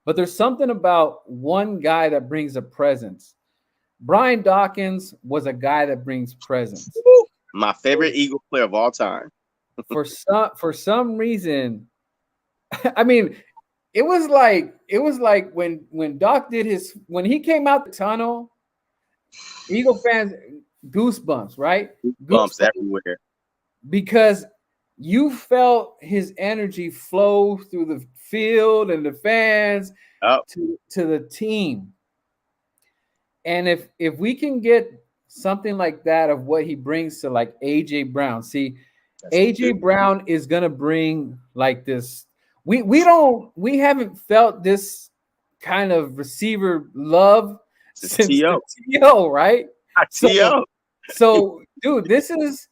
But there's something about one guy that brings a presence. Brian Dawkins was a guy that brings presence. My favorite Eagle player of all time. for some reason, I mean, it was like when Doc when he came out the tunnel, Eagle fans, goosebumps, right? Goosebumps everywhere. Because you felt his energy flow through the field and the fans to the team. And if we can get something like that of what he brings to like AJ Brown, AJ Brown is gonna bring like this. We haven't felt this kind of receiver love since T.O., right? So dude, this is.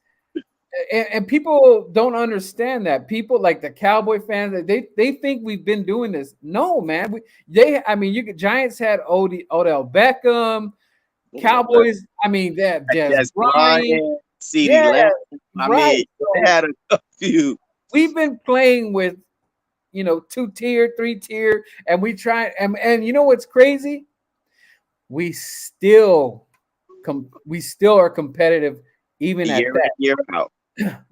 And people don't understand that. People like the Cowboy fans, they think we've been doing this. No, man. Giants had Odell Beckham, Cowboys. Des Bryant, CeeDee Lamb. They had a few. We've been playing with, 2-tier, 3-tier, and we try. And you know what's crazy? We still are competitive even at that. Year out.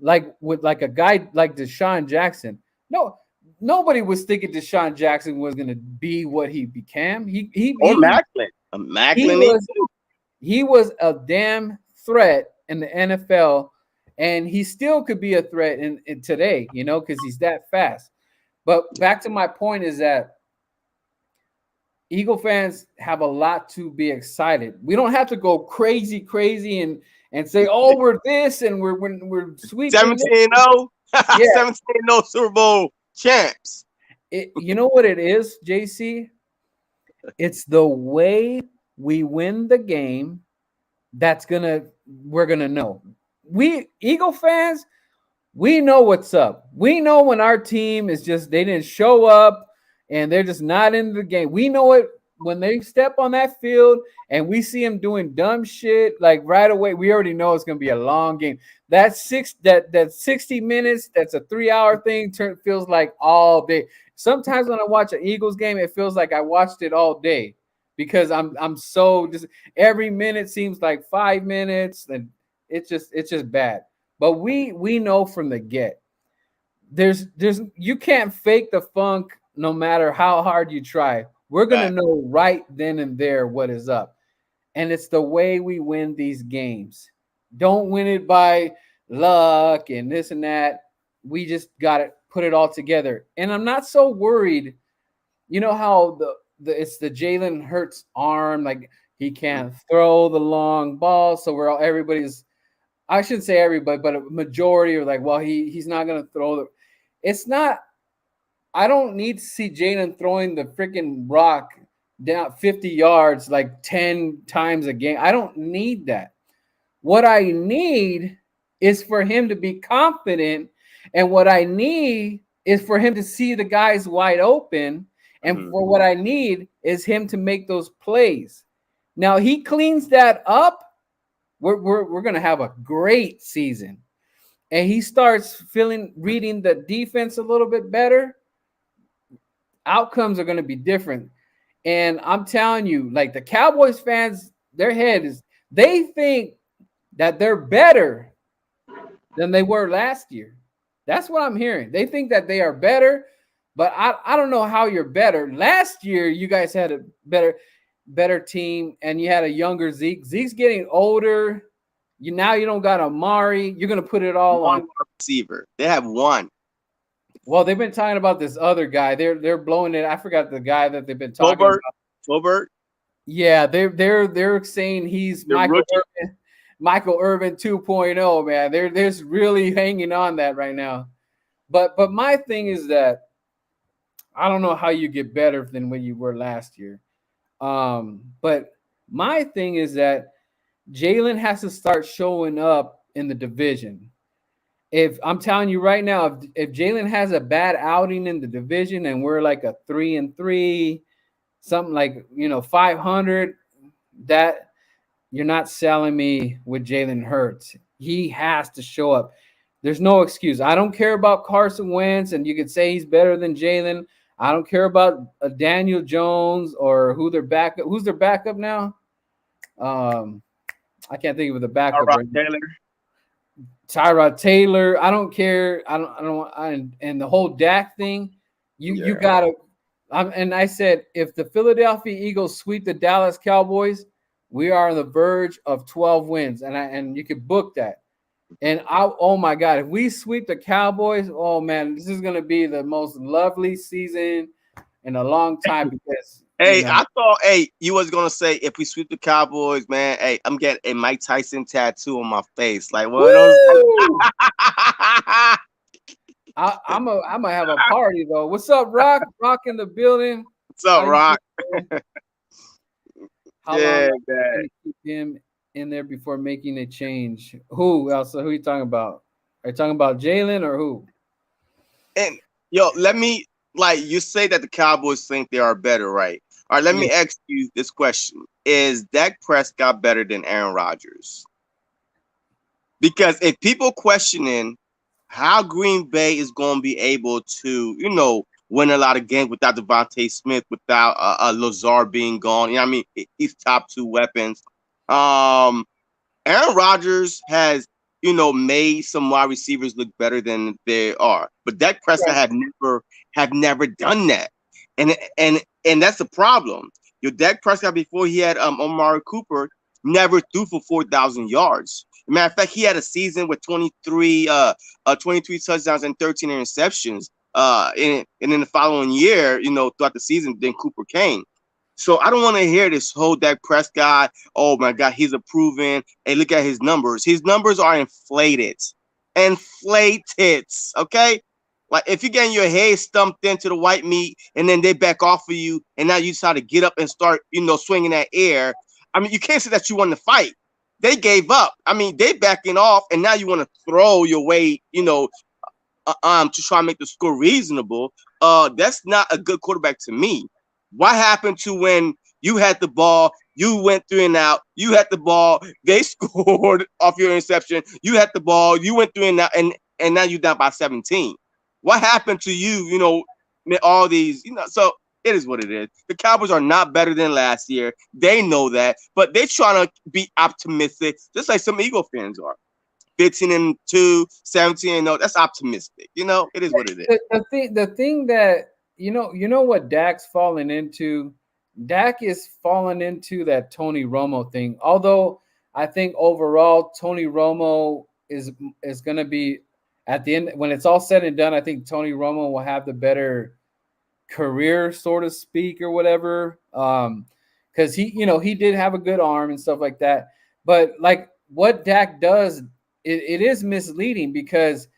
Like with like a guy like Deshaun Jackson. No, nobody was thinking Deshaun Jackson was going to be what he became. He was a damn threat in the NFL, and he still could be a threat in today, because he's that fast. But back to my point is that Eagle fans have a lot to be excited. We don't have to go crazy and say, "Oh, we're this and we're sweet." 17-0, 17-0 Super Bowl champs. You know what it is, JC? It's the way we win the game we're gonna know. We Eagle fans, we know what's up. We know when our team is they didn't show up and they're just not in the game. We know it when they step on that field and we see them doing dumb shit, like right away, we already know it's going to be a long game. That 60 minutes, that's a 3-hour thing, feels like all day. Sometimes when I watch an Eagles game, it feels like I watched it all day because I'm so just every minute seems like 5 minutes, and it's just bad. But we know from the get, there's you can't fake the funk no matter how hard you try. We're gonna Fact. know right then and there what is up. And it's the way we win these games. Don't win it by luck and this and that. We just got to put it all together. And I'm not so worried. You know how it's the Jalen Hurts arm, like he can't throw the long ball, so we're all everybody's. I shouldn't say everybody, but a majority are like, well, he's not gonna throw the. It's not. I don't need to see Jalen throwing the freaking rock down 50 yards like 10 times a game. I don't need that. What I need is for him to be confident. And what I need is for him to see the guys wide open. And for what I need is him to make those plays. Now he cleans that up. We're going to have a great season. And he starts reading the defense a little bit better. Outcomes are going to be different. And I'm telling you, like the Cowboys fans, their head is, they think that they're better than they were last year. That's what I'm hearing. They think that they are better, but I don't know how you're better. Last year, you guys had a better team, and you had a younger Zeke. Zeke's getting older. Now you don't got Amari. You're going to put it all on receiver. They have one. Well, they've been talking about this other guy. They're blowing it. I forgot the guy that they've been talking about. Tolbert. Yeah, they're saying he's Michael Irvin 2.0, man. They're really hanging on that right now. But my thing is that I don't know how you get better than when you were last year. But my thing is that Jalen has to start showing up in the division. If I'm telling you right now, if Jalen has a bad outing in the division and we're like a 3-3, something like 500, that you're not selling me with Jalen Hurts. He has to show up. There's no excuse. I don't care about Carson Wentz, and you could say he's better than Jalen. I don't care about Daniel Jones or who's their backup now. I can't think of the backup. Tyrod Taylor. I don't care. And the whole Dak thing. You gotta. And I said, if the Philadelphia Eagles sweep the Dallas Cowboys, we are on the verge of 12 wins, and you could book that. And oh my God, if we sweep the Cowboys, oh man, this is gonna be the most lovely season in a long time. Because I thought, you was gonna say if we sweep the Cowboys, man. Hey, I'm getting a Mike Tyson tattoo on my face. Like what? I'm gonna have a party though. What's up, Rock? Rock in the building. What's up, Rock? How long can you keep him in there before making a change? Who else? Who are you talking about? Are you talking about Jalen or who? And let me you say that the Cowboys think they are better, right? All right, let me ask you this question. Is Dak Prescott better than Aaron Rodgers? Because if people questioning how Green Bay is going to be able to, win a lot of games without Devontae Smith, without Lazard being gone. I mean, he's top two weapons. Aaron Rodgers has, made some wide receivers look better than they are. But Dak Prescott have never done that. And that's the problem. Dak Prescott, before he had Amari Cooper, never threw for 4,000 yards. Matter of fact, he had a season with 23 touchdowns and 13 interceptions. And in the following year, throughout the season, then Cooper came. So I don't want to hear this whole Dak Prescott. Oh my God, he's improving. Hey, look at his numbers. His numbers are inflated. Okay. Like if you're getting your head stumped into the white meat and then they back off of you and now you try to get up and start, swinging that air. I mean, you can't say that you won the fight. They gave up. I mean, they backing off and now you want to throw your weight, to try and make the score reasonable. That's not a good quarterback to me. What happened to when you had the ball, you went 3 and out, you had the ball, they scored off your interception, you had the ball, you went 3 and out, and now you're down by 17. What happened to you, all these, so it is what it is. The Cowboys are not better than last year. They know that, but they're trying to be optimistic, just like some Eagle fans are. 15-2, 17-0. That's optimistic. You know, it is what it is. The thing that you know what Dak's fallen into. Dak is falling into that Tony Romo thing. Although I think overall Tony Romo is going to be at the end when it's all said and done. I think Tony Romo will have the better career, so to speak, or whatever. Because he did have a good arm and stuff like that. But like what Dak does, it is misleading because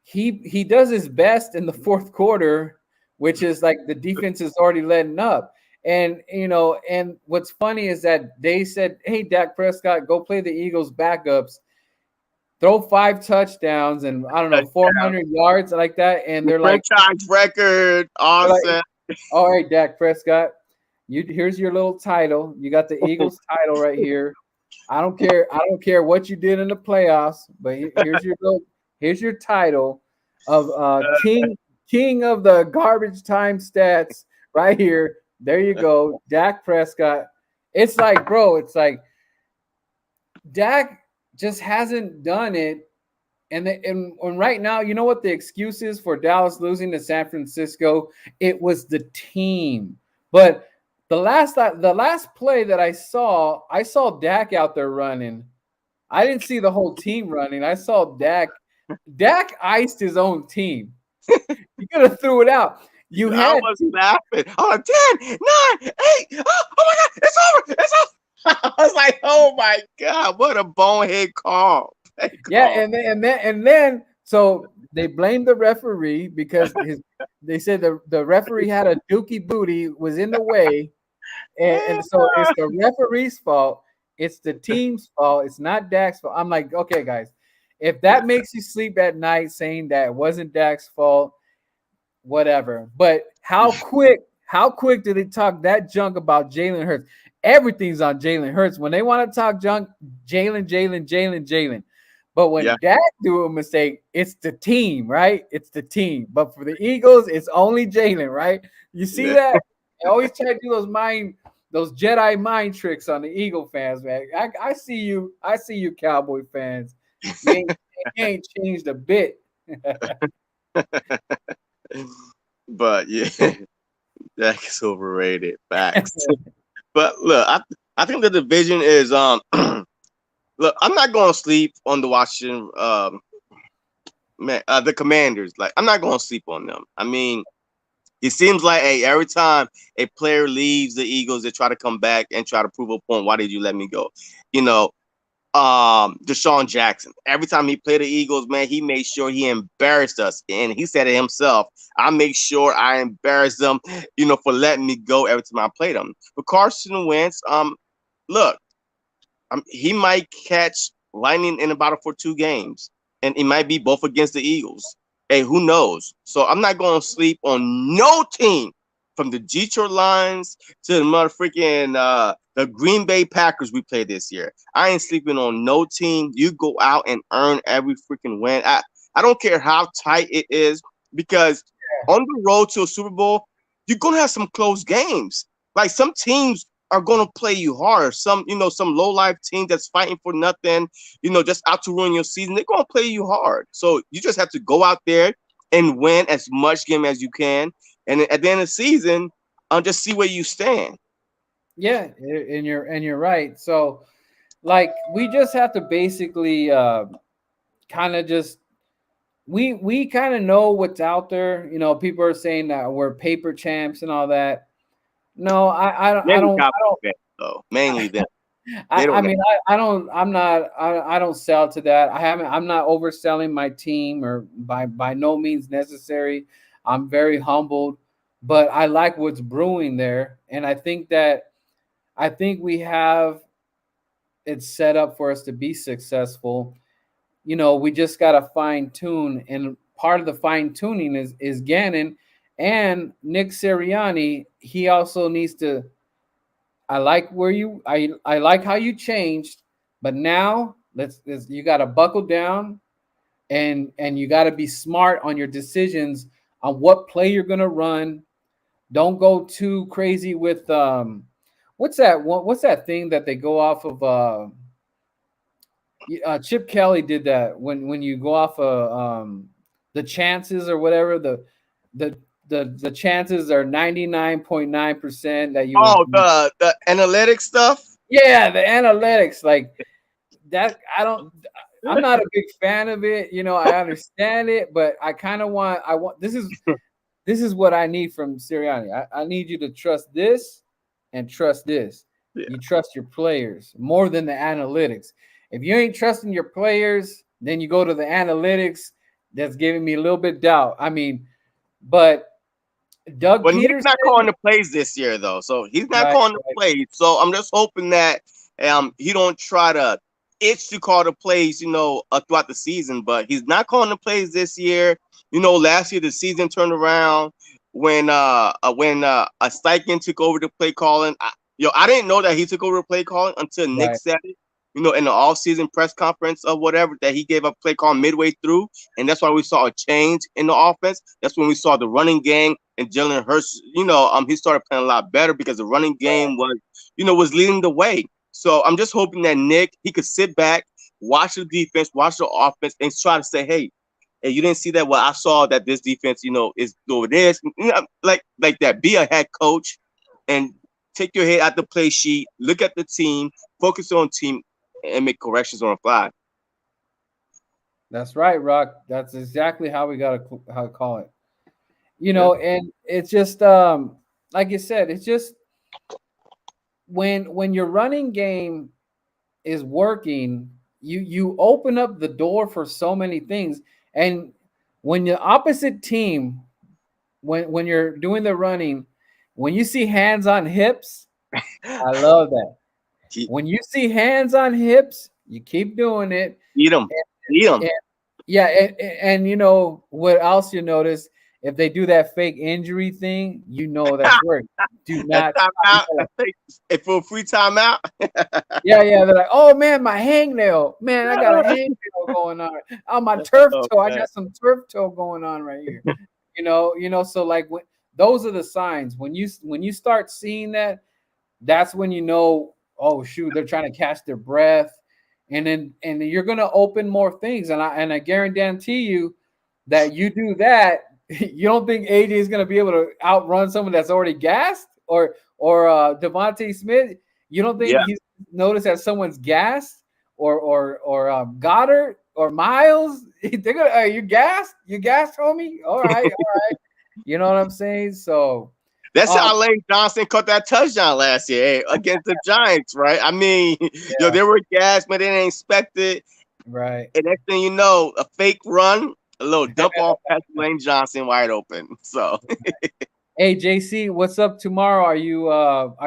he does his best in the fourth quarter, which is like the defense is already letting up. And and what's funny is that they said, "Hey, Dak Prescott, go play the Eagles backups, throw 5 touchdowns and I don't know 400 yards like that." And they're like, franchise record, awesome. Like, all right, Dak Prescott, here's your little title. You got the Eagles title right here. I don't care what you did in the playoffs, but here's your title of king of the garbage time stats right here. There you go, Dak Prescott. It's like, bro, it's like Dak just hasn't done it. And right now, you know what the excuse is for Dallas losing to San Francisco? It was the team. But the last play that I saw Dak out there running. I didn't see the whole team running. I saw Dak. Dak iced his own team. He could have threw it out. I was laughing. Oh, 10, 9, 8. Oh my God, it's over. It's over. I was like, oh my God, what a bonehead call. Yeah, and then so they blamed the referee because they said the referee had a dookie booty, was in the way, and so it's the referee's fault. It's the team's fault. It's not Dak's fault. I'm like, okay, guys, if that makes you sleep at night saying that it wasn't Dak's fault, whatever. But how quick do they talk that junk about Jalen Hurts? Everything's on Jalen Hurts. When they want to talk junk, Jalen. But when Dak do a mistake, it's the team, right? It's the team. But for the Eagles, it's only Jalen, right? You see that? They always try to do those Jedi mind tricks on the Eagle fans, man. I see you, Cowboy fans. You ain't changed a bit. But yeah, Dak is overrated. Facts. But look, I think the division is look, I'm not going to sleep on the Washington the Commanders. Like, I'm not going to sleep on them. I mean, it seems like every time a player leaves the Eagles, they try to come back and try to prove a point. Why did you let me go? Deshaun Jackson. Every time he played the Eagles, man, he made sure he embarrassed us. And he said it himself. I make sure I embarrass them, for letting me go every time I played them. But Carson Wentz, look, he might catch lightning in a bottle for 2 games. And it might be both against the Eagles. Hey, who knows? So I'm not going to sleep on no team from the Detroit Lions to the motherfucking the Green Bay Packers we played this year. I ain't sleeping on no team. You go out and earn every freaking win. I don't care how tight it is, because on the road to a Super Bowl, you're going to have some close games. Like, some teams are going to play you hard. Some low-life team that's fighting for nothing, just out to ruin your season, they're going to play you hard. So you just have to go out there and win as much game as you can. And at the end of the season, just see where you stand. Yeah, and you're right. So, like, we just have to basically kind of just we kind of know what's out there. People are saying that we're paper champs and all that. No, I don't. Mainly them. I don't sell to that. I'm not overselling my team, or by no means necessary. I'm very humbled, but I like what's brewing there, and I think we have it set up for us to be successful. We just got to fine tune, and part of the fine tuning is Gannon and Nick Sirianni. He also needs to. I like how you changed, but now you got to buckle down, and you got to be smart on your decisions on what play you're gonna run. Don't go too crazy with what's that thing that they go off of Chip Kelly did that when you go off of the chances or whatever the chances are 99.9% that you Oh, will. the analytics stuff. Yeah, the analytics like that. I'm not a big fan of it. I understand it, but I kind of want. I want. This is what I need from Sirianni. I need you to trust this and trust this. Yeah. You trust your players more than the analytics. If you ain't trusting your players, then you go to the analytics. That's giving me a little bit doubt. I mean, but Doug But Nick's Peterson, not calling the plays this year, though, so he's not right, calling the right, plays. So I'm just hoping that he don't try to itch to call the plays, throughout the season. But he's not calling the plays this year. Last year the season turned around when a Steichen took over the play calling. I didn't know that he took over the play calling until Nick right. said it. In the off-season press conference or whatever, that he gave up play call midway through, and that's why we saw a change in the offense. That's when we saw the running game and Jalen Hurts. He started playing a lot better because the running game was leading the way. So I'm just hoping that Nick he could sit back, watch the defense, watch the offense, and try to say, hey, you didn't see that? Well, I saw that this defense, is doing this, like that. Be a head coach and take your head out the play sheet, look at the team, focus on team, and make corrections on the fly. That's right, Rock. That's exactly how we got to call it. Yeah. And it's just like you said, it's just when your running game is working, you open up the door for so many things. And when the opposite team, when you're doing the running, when you see hands on hips, I love that. When you see hands on hips, you keep doing it. Eat them. Eat them. Yeah, and what else you notice? If they do that fake injury thing, that's work. Do not If for a free timeout. Yeah, they're like, oh man, my hangnail. Man, I got a hangnail going on. On my turf toe. I got some turf toe going on right here. So like those are the signs. When you start seeing that, that's when oh shoot, they're trying to catch their breath. And you're gonna open more things. And I guarantee you that you do that, you don't think AJ is gonna be able to outrun someone that's already gassed or Devontae Smith. You don't think he's noticed that someone's gassed or Goddard or Miles? They're gonna, you gassed? You gassed, homie? All right. You know what I'm saying? So that's how Lane Johnson caught that touchdown last year against the Giants, right? I mean, they were gassed, but they didn't expect it. Right. And next thing you know, a fake run, a little dump off past Lane Johnson wide open. So hey JC, what's up tomorrow? Are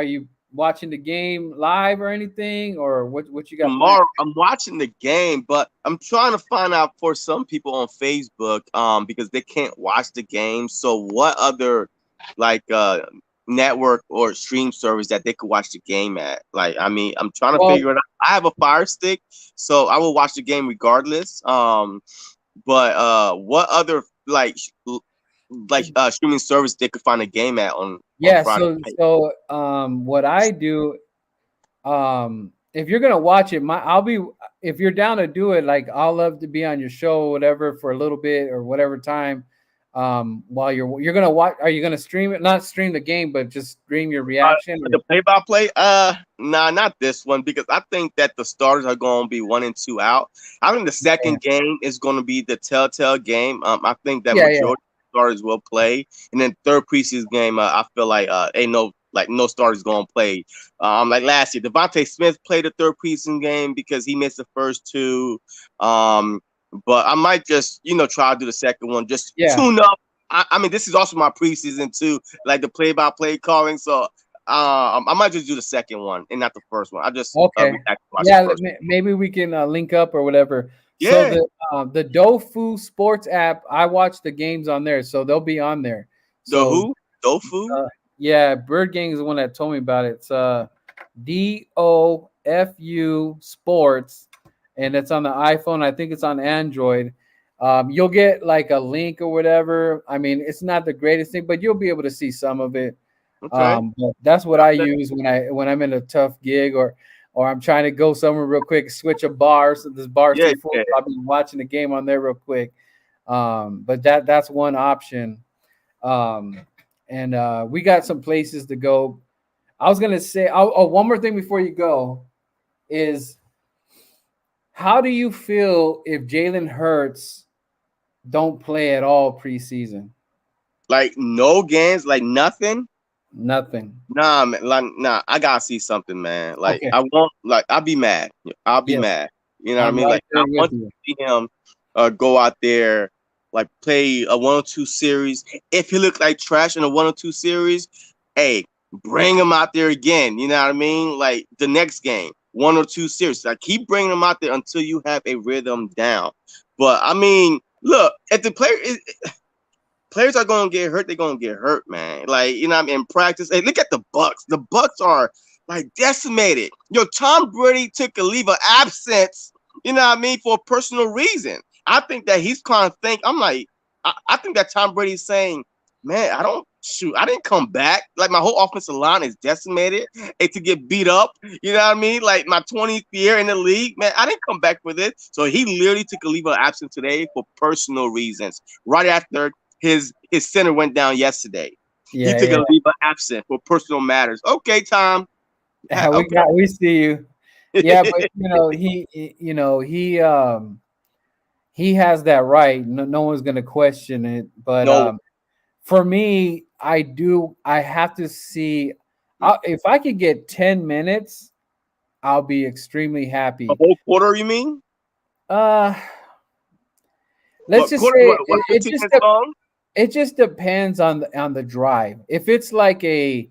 you watching the game live or anything, or what you got tomorrow? I'm watching the game, but I'm trying to find out for some people on Facebook, because they can't watch the game. So what other network or stream service that they could watch the game at? Like, I mean, I'm trying to figure it out. I have a Fire Stick, so I will watch the game regardless. But what other streaming service they could find a game at on Friday night? So what I do, if you're gonna watch it, if you're down to do it, like I'll love to be on your show or whatever for a little bit or whatever time. While you're gonna watch, are you gonna stream it? Not stream the game, but just stream your reaction. The play-by-play? Nah, not this one, because I think that the starters are going to be 1 and 2 out. I think the second game is going to be the telltale game. I think that majority of starters will play, and then third preseason game, I feel like ain't no starters going to play. Like last year, Devontae Smith played the third preseason game because he missed the first two. But I might just, try to do the second one, just tune up. I mean, this is also my preseason too, like the play-by-play calling. So I might just do the second one and not the first one. I just maybe we can link up or whatever. Yeah. So the Dofu Sports app, I watch the games on there, so they'll be on there. So, Dofu? Yeah, Bird Gang is the one that told me about it. It's DOFU Sports. And it's on the iPhone. I think it's on Android. You'll get like a link or whatever. I mean, it's not the greatest thing, but you'll be able to see some of it. Okay. But that's what I use when I'm in a tough gig, or or I'm trying to go somewhere real quick, switch a bar. So this bar Yeah, full. yeah. I'll be watching the game on there real quick. But that's one option. And we got some places to go. I was gonna say, one more thing before you go is, how do you feel if Jalen Hurts don't play at all preseason? Like no games, like nothing. Nothing. Nah, man. Like, nah, I gotta see something, man. Like Okay. I want, like I'll be mad. I'll be Yes, mad. You know what I I'm mean? right Like I there with want you. to see him go out there, like play a 1 or 2 series. If he looks like trash in a 1 or 2 series, hey, bring him out there again. You know what I mean? Like the next game, 1 or 2 series. Like keep bringing him out there until you have a rhythm down. But I mean, look, if the player is players are gonna get hurt, they're gonna get hurt, man. Like, you know what I mean? In practice. Hey, look at the Bucks. The Bucks are like decimated. Yo, Tom Brady took a leave of absence, you know what I mean, for a personal reason. I think that he's kind of I'm like, I think that Tom Brady's saying, man, I didn't come back. Like my whole offensive line is decimated and to get beat up. You know what I mean? Like my 20th year in the league, man, I didn't come back for this. So he literally took a leave of absence today for personal reasons. Right after his center went down yesterday. He Yeah, took yeah. a leave of absence for personal matters. Okay, Tom. We see you. Yeah, but he has that right. No one's gonna question it. But No, for me, I have to see, if I could get 10 minutes, I'll be extremely a happy. whole quarter, you mean? Uh let's What just quarter? say What 15 minutes long? it just depends on the drive. If it's like a,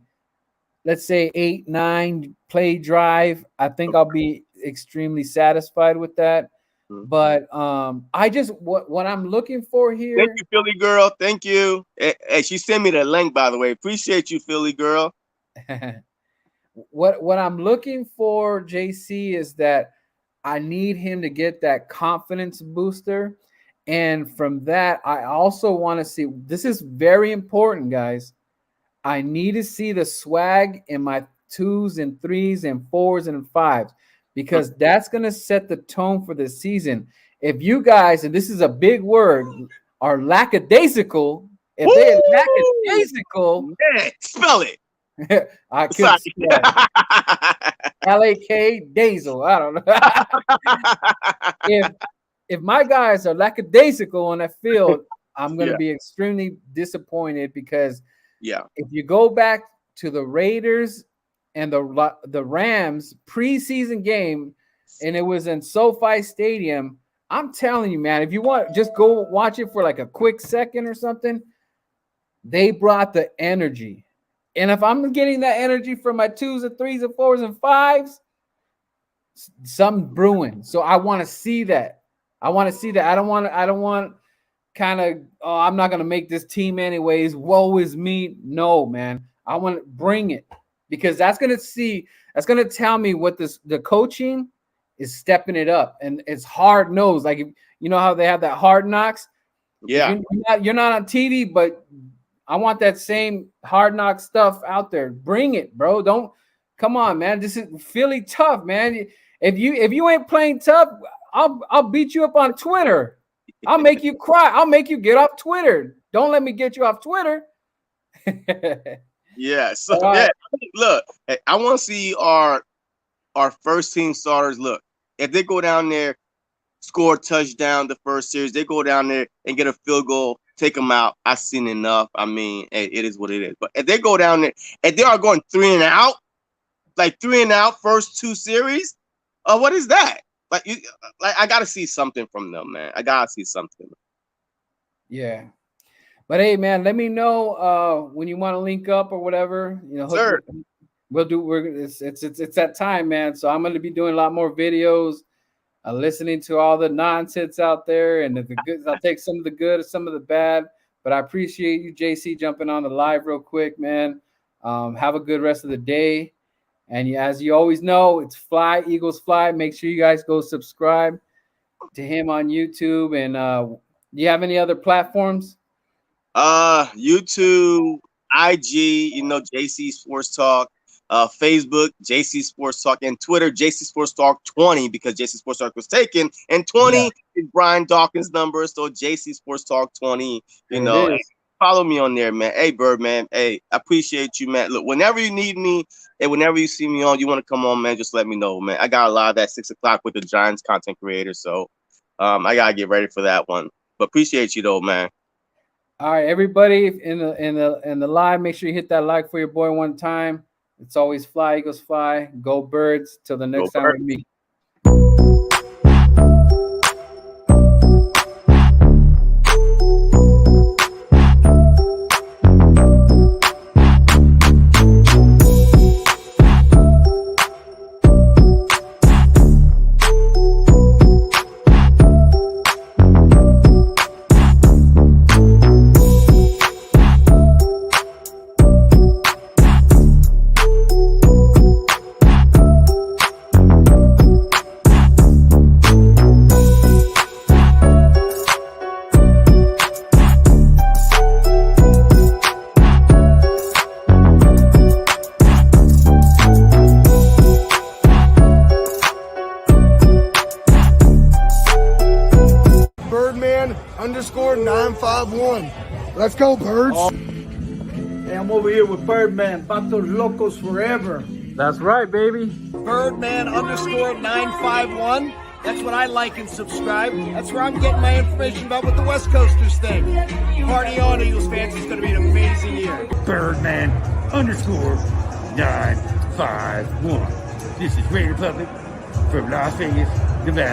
let's say, 8-9 play drive, I think I'll be extremely satisfied with that. Mhm. But I just, what I'm looking for Thank here, you, Philly girl. Thank you. Hey, she sent me the link, by the way. Appreciate you, Philly girl. what I'm looking for, JC, is that I need him to get that confidence booster. And from that, I also want to see, this is very important, guys. I need to see the swag in my 2s and 3s and 4s and 5s, because that's going to set the tone for the season. If you guys, and this is a big word, are lackadaisical, if they are Woo! lackadaisical, Man, spell it. I Sorry. could spell LAK Daisel. I don't know. if my guys are lackadaisical on that field, I'm going to Yeah. be extremely disappointed, because Yeah. if you go back to the Raiders and the Rams preseason game, and it was in SoFi Stadium, I'm telling you, man, if you want, just go watch it for like a quick second or something. They brought the energy. And if I'm getting that energy from my 2s and 3s and 4s and 5s, something brewing. So I want to see that. I want to see that. I don't want kind of, oh, I'm not going to make this team anyways. Woe is me. No, man. I want to bring it, because that's going to tell me what the coaching is stepping it up. And it's hard nosed. Like, you know how they have that Hard Knocks? Yeah. You're not on TV, but I want that same Hard Knock stuff out there. Bring it, bro. Don't, come on, man. This is Philly tough, man. If you ain't playing tough, I'll beat you up on Twitter. I'll make you cry. I'll make you get off Twitter. Don't let me get you off Twitter. Yeah. So yeah, look, hey, I want to see our first team starters. Look, if they go down there, score a touchdown the first series, they go down there and get a field goal, take them out. I've seen enough. I mean, it is what it is. But if they go down there, if they are going 3 and out, like 3 and out first 2 series, what is that? Like I gotta see something from them, man. I gotta see something. Yeah. But hey, man, let me know when you want to link up or whatever. Sure. It's that time, man. So I'm going to be doing a lot more videos, listening to all the nonsense out there, and the good. I'll take some of the good, some of the bad. But I appreciate you, JC, jumping on the live real quick, man. Have a good rest of the day. And as you always know, it's Fly Eagles Fly. Make sure you guys go subscribe to him on YouTube. And do you have any other platforms? YouTube, IG, JC Sports Talk. Facebook, JC Sports Talk, and Twitter, JC Sports Talk 20, because JC Sports Talk was taken, and 20 is Brian Dawkins' number, so JC Sports Talk 20. You know, follow me on there, man. Hey, Birdman. Hey, I appreciate you, man. Look, whenever you need me, and whenever you see me on, you want to come on, man, just let me know, man. I got a live at 6 o'clock with the Giants content creator, so I gotta get ready for that one. But appreciate you though, man. All right, everybody in the live, make sure you hit that like for your boy one time. It's always fly, Eagles fly. Go Birds. Till the next time we meet. Birdman_951. Let's go, Birds. Hey, I'm over here with Birdman, Vatos Locos Forever. That's right, baby. Birdman_951. That's what I like and subscribe. That's where I'm getting my information about what the West Coasters think. Party on, Eagles fans. It's going to be an amazing year. Birdman_951. This is Raider Public from Las Vegas, Nevada.